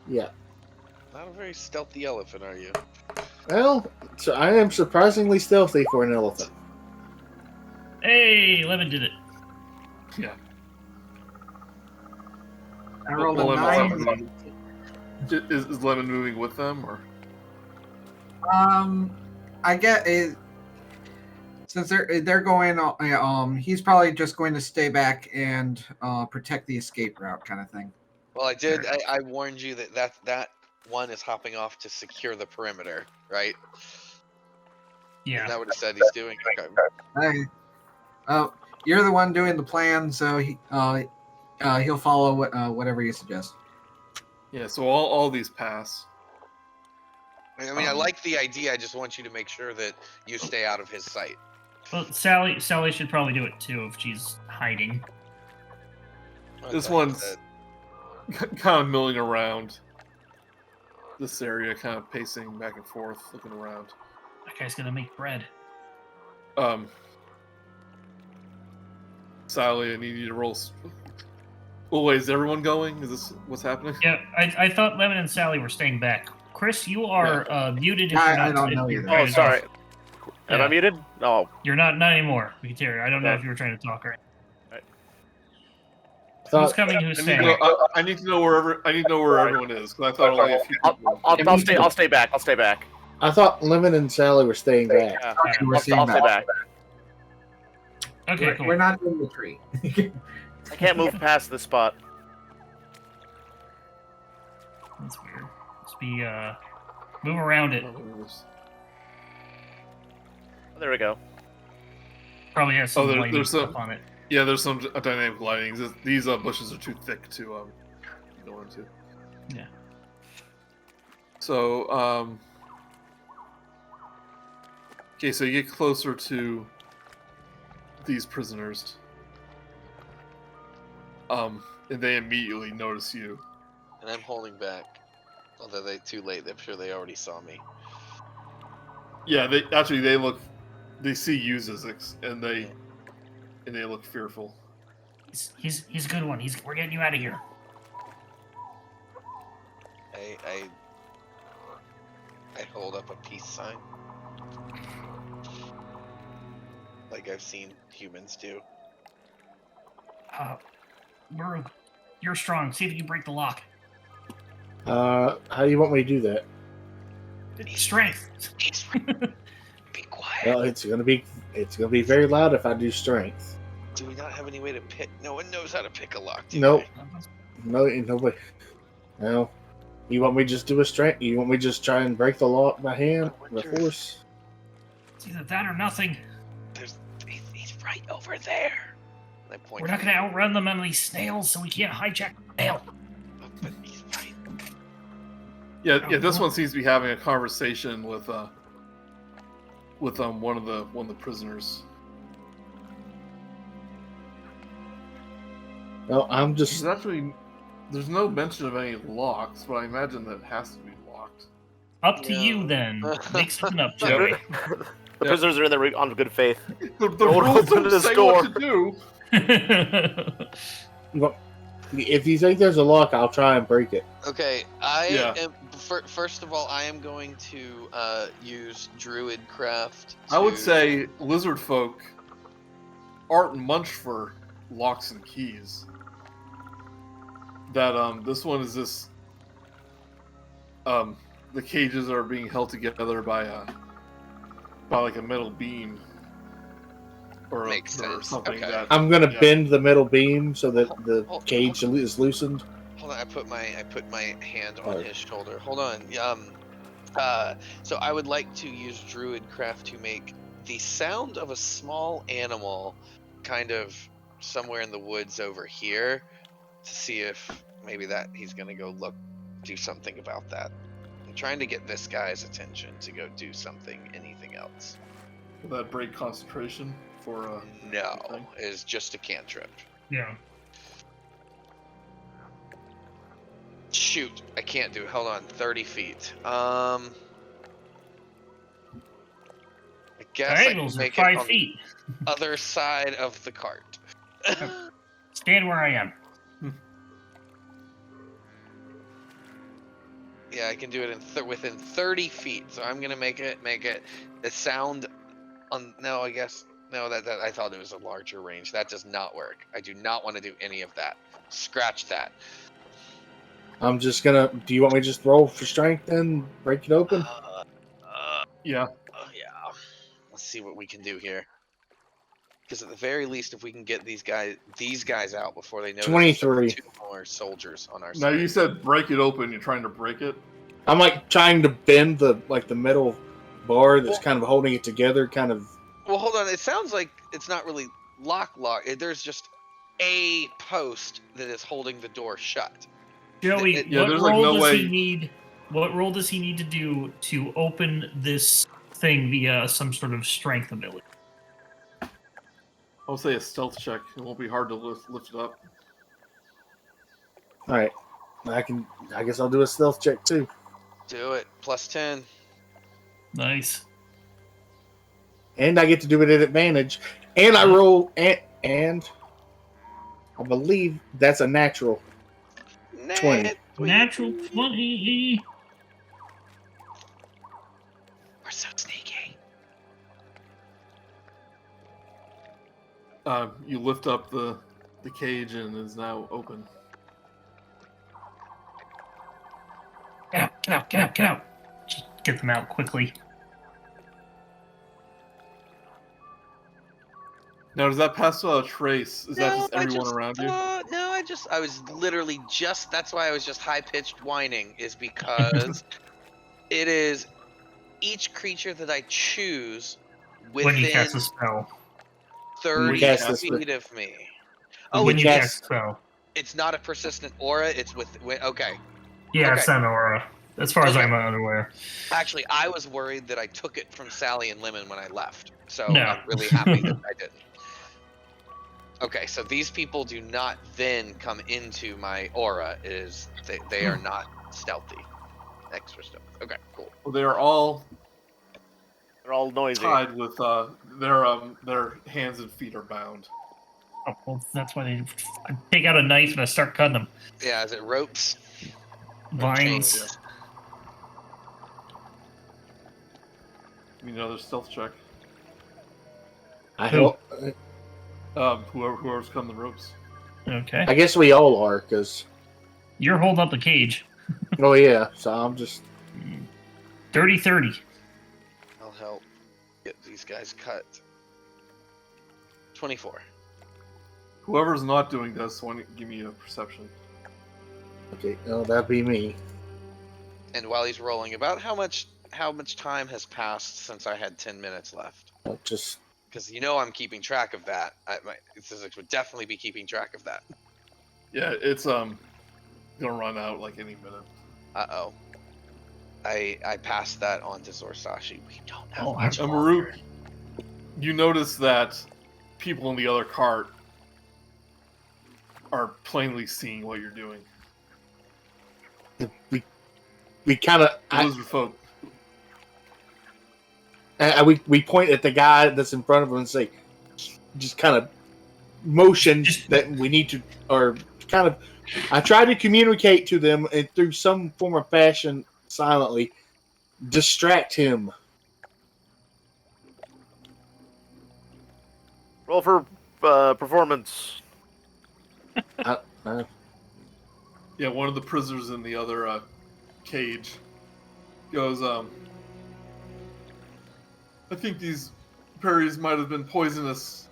Yeah. Not a very stealthy elephant, are you? Well, so I am surprisingly stealthy for an elephant. Hey, Lemon did it. Yeah. I rolled Well, a Lemon- 9. Is Lemon moving with them or? I get it. Since they're going, he's probably just going to stay back and protect the escape route, kind of thing. Well, I warned you that one is hopping off to secure the perimeter, right? Yeah. Isn't that what he said he's doing? Okay. You're the one doing the plan, so he'll follow whatever you suggest. Yeah, so all these pass. I mean, I like the idea. I just want you to make sure that you stay out of his sight. Well, Sally should probably do it too if she's hiding. This Okay, one's kind of milling around this area, kind of pacing back and forth, looking around. That guy's gonna make bread. Sally, I need you to roll. Well, wait, is everyone going? Is this what's happening? Yeah, I thought Lemon and Sally were staying back. Chris, you are muted. If I you're not, don't know if you're either. trying Oh, to sorry. talk. Am I muted? Oh, You're not anymore. We can hear. I don't know Okay. if you were trying to talk or. Thought- Who's coming? Who's staying? I need to know where everyone is, because I thought only a few people. I'll stay back. I'll stay back. I thought Lemon and Sally were staying back. Yeah. We're I'll staying stay back. Okay, cool. We're not in the tree. I can't move past this spot. That's weird. Let's be move around it. Oh, there we go. Probably has some Oh, lighting there's stuff some- on it. Yeah, there's some dynamic lighting. These bushes are too thick to go into. Yeah. So, okay, so you get closer to these prisoners, and they immediately notice you. And I'm holding back. Although they too late. I'm sure they already saw me. Yeah, they see you, Zyzzyx, and they look fearful. He's a good one. We're getting you out of here. I hold up a peace sign. Like I've seen humans do. Murook, you're strong. See if you can break the lock. How do you want me to do that? Strength. Be quiet. Well, it's gonna be very loud if I do strength. Do we not have any way to pick? No one knows how to pick a lock. Do Nope. they? No, ain't no way. No. You want me to just do a strength? You want me to just try and break the lock by hand, by force? It's either that or nothing. He's right over there. And I point We're not going to outrun them on these snails, so we can't hijack the snail. But he's right. Yeah. This one seems to be having a conversation with one of the prisoners. No, I'm just. There's no mention of any locks, but I imagine that it has to be locked. Up to Yeah. you, then. Make something up, Joey. The prisoners are in there on good faith. The Don't rules open don't this say door. what to do. If you think there's a lock, I'll try and break it. Okay, I Yeah. am. First of all, I am going to use Druid craft. I would to- say Lizardfolk aren't much for locks and keys. That this one is this. The cages are being held together by like a metal beam, or Makes or sense. something. Okay. That I'm gonna Yeah. bend the metal beam so that the Hold- cage is loosened. Hold on, I put my hand on Oh. his shoulder. Hold on. So I would like to use Druid craft to make the sound of a small animal, kind of somewhere in the woods over here, to see if maybe that he's gonna go do something about that. I'm trying to get this guy's attention to go do something, anything else. Will that break concentration for No, anything? is just a cantrip. Yeah. Shoot, I can't do it. Hold on, 30 feet. I guess I can Diagonals are make it 5 on feet. the other side of the cart. Stand where I am. Yeah, I can do it in within 30 feet. So I'm gonna make it the sound on. No, I guess no. That I thought it was a larger range. That does not work. I do not want to do any of that. Scratch that. I'm just gonna. Do you want me to just roll for strength and break it open? Yeah. Yeah. Let's see what we can do here. Because at the very least, if we can get these guys out before they notice 23. 2 more soldiers on our Now side. you said break it open. You're trying to break it. I'm like trying to bend the metal bar that's Well- kind of holding it together, kind of. Well, hold on. It sounds like it's not really lock. There's just a post that is holding the door shut. Joey, Yeah, what there's, like, role no does way- he need? What role does he need to do to open this thing via some sort of strength ability? I'll say a stealth check. It won't be hard to lift it up. All right, I guess I'll do a stealth check too. Do it. +10. Nice. And I get to do it at advantage. And I roll, and I believe that's a natural. 20. Natural 20. We're so sneaky. You lift up the cage and it is now open. Get out, get out, get out, get out. Just get them out quickly. Now, does that pass without a trace? Is that just everyone around you? No, I was literally just. That's why I was just high pitched whining, is because it is each creature that I choose When you within cast a spell. 30 cast a feet of me. When you cast- cast a spell. It's not a persistent aura. It's okay. Yeah, Okay. it's not an aura. As far as Okay. I'm unaware. Actually, I was worried that I took it from Sally and Lemon when I left, so No. I'm really happy that I didn't. Okay, so these people do not then come into my aura. They are not stealthy. Extra stealthy. Okay, cool. Well, they are all They're all noisy. tied with their hands and feet are bound. Oh, well, that's why they take out a knife and I start cutting them. Yeah, is it ropes? Vines. Chains. Give me another stealth check. I Who? hope. Whoever's cutting the ropes. Okay. I guess we all are, because. You're holding up the cage. Oh yeah, so I'm just. Dirty 30. I'll help get these guys cut. 24. Whoever's not doing this, one give me a perception. Okay, no, that'd be me. And while he's rolling, about how much time has passed since I had 10 minutes left? Just. Because I'm keeping track of that. My Zyzzyx would definitely be keeping track of that. Yeah, it's gonna run out like any minute. Uh-oh. I passed that on to Zorsashi. We don't have Oh, much And longer. Murook, you notice that people in the other cart are plainly seeing what you're doing. We kind of. The Lizardfolk. We point at the guy that's in front of him and say, just kind of motion that we need to, or kind of. I try to communicate to them and through some form of fashion, silently, distract him. Roll for performance. Yeah, one of the prisoners in the other cage goes, I think these berries might have been poisonous.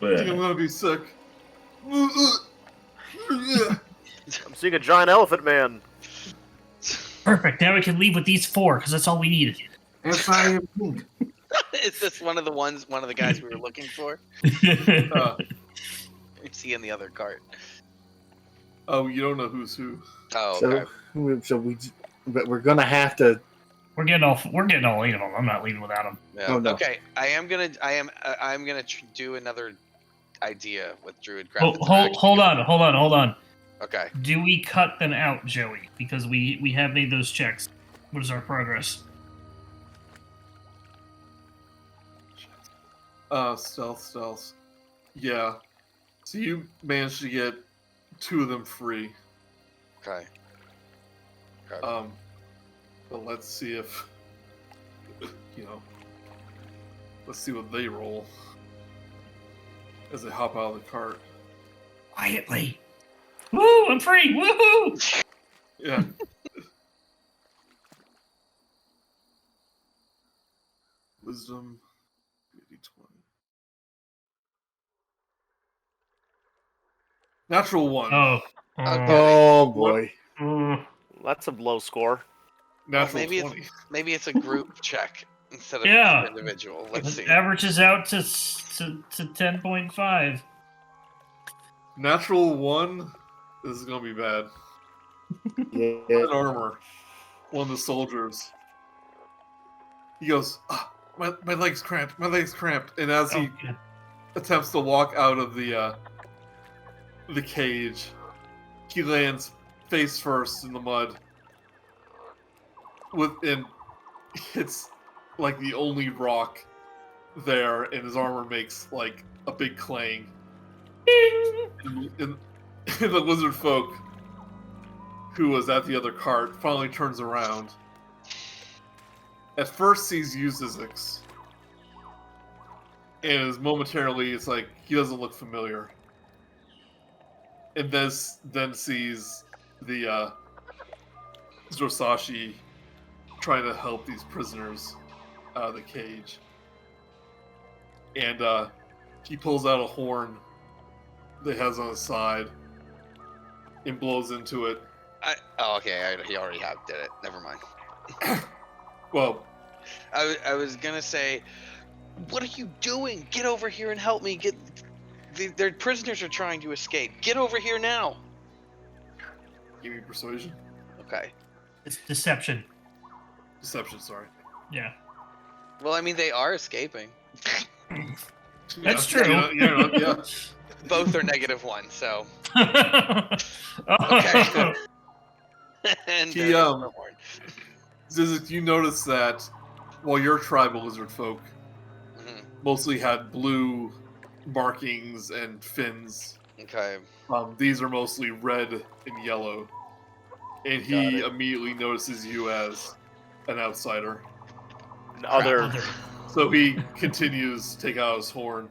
I think I'm gonna be sick. I'm seeing a giant elephant man. Perfect. Now we can leave with these 4, because that's all we needed. Yes, I am pink. Is this one of the guys we were looking for? Is he in the other cart? Oh, you don't know who's who. Oh, okay. But we're gonna have to. We're getting all 8 of them. I'm not leaving without them. Yeah. Oh, no. Okay, I'm gonna do another idea with Druid. Hold on. Okay. Do we cut them out, Joey? Because we have made those checks. What is our progress? Stealth. Yeah. So you managed to get 2 of them free. Okay. But let's see if let's see what they roll as they hop out of the cart. Quietly. Woo! I'm free! Woohoo! Yeah. Wisdom. Natural 1. Oh. Okay. Oh boy. That's a low score. Natural maybe 20. Maybe it's a group check instead of Yeah. individual. Let's see. It averages out to 10.5. Natural 1. This is gonna be bad. Yeah. Red armor. One of the soldiers. He goes, my leg's cramped. My leg's cramped. And as he Oh, attempts to walk out of the cage, he lands face first in the mud. And it's like the only rock there, and his armor makes like a big clang. And the Lizardfolk, who was at the other cart, finally turns around. At first sees you, Zyzzyx. And is momentarily, it's like, he doesn't look familiar. And then sees the Zorsashi trying to help these prisoners out of the cage. And he pulls out a horn that he has on his side and blows into it. He already did it. Never mind. Well, I was gonna say, what are you doing? Get over here and help me. Their prisoners are trying to escape. Get over here now. give me persuasion. Okay. It's deception. Deception, sorry. Yeah. Well, I mean, they are escaping. That's true. Yeah. Both are -1, so. Okay. And He, Zyzzyx, you notice that while your tribal lizard folk mostly had blue markings and fins, Okay. these are mostly red and yellow. And he immediately notices you as an outsider. Other. So he continues to take out his horn,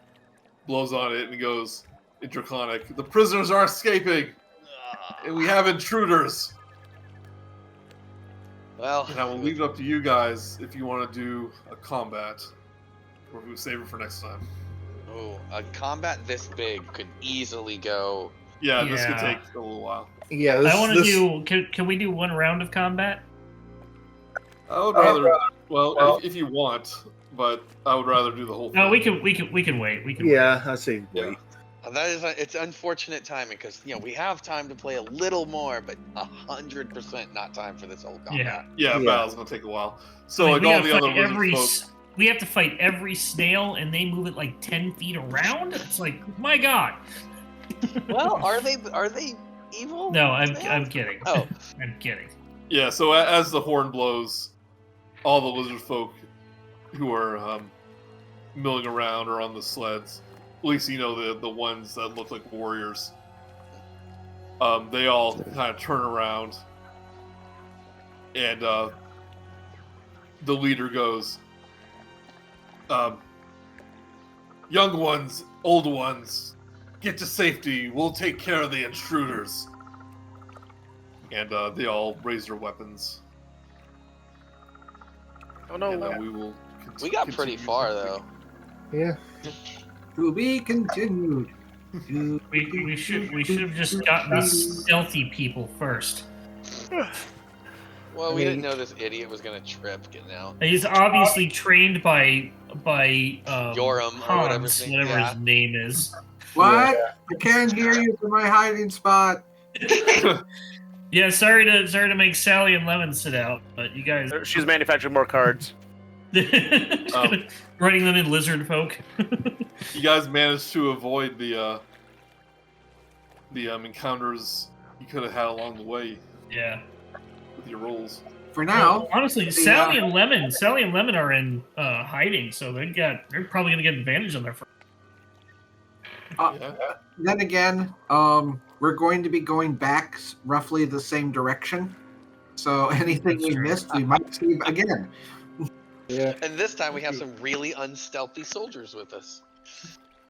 blows on it, and goes in Draconic, "The prisoners are escaping, and we have intruders." Well, And I will leave it up to you guys if you want to do a combat, or if we save it for next time. oh, a combat this big could easily go. Yeah, this could Yeah. take a little while. Yeah. I want to do. Can we do one round of combat? I would rather, well, if you want, but I would rather do the whole thing. No, we can wait. We can wait. Yeah, I say Yeah. wait. That is, it's unfortunate timing because we have time to play a little more, but 100% not time for this whole combat. Yeah, Yeah. battle's gonna take a while. So Like, like we all gotta the other fight lizard folk, we have to fight every snail, and they move it like 10 feet around. It's like, my God. Well, are they evil? No, I'm kidding. Oh. I'm kidding. yeah. So as the horn blows, all the lizard folk who are milling around or on the sleds, at least the ones that look like warriors, they all kind of turn around, and the leader goes, "Young ones, old ones, get to safety. We'll take care of the intruders." And they all raise their weapons. Oh no. And we will. We got pretty continue. far though. Yeah. To be continued. We should have just gotten the stealthy people first. Well, we didn't know this idiot was gonna trip getting out. He's obviously trained by Yoram or whatever Hans, his name- whatever yeah. his name is. What? I can't hear you from my hiding spot. Yeah, sorry to make Sally and Lemon sit out, but you guys She's manufacturing more cards. running them in Lizardfolk. You guys managed to avoid the encounters you could have had along the way Yeah. with your rolls. For now, Honestly, Sally and Lemon are in hiding, so they're probably gonna get advantage on their first. Yeah. then again, we're going to be going back roughly the same direction. So anything That's we true. missed, we might see again. Yeah. And this time we have some really unstealthy soldiers with us.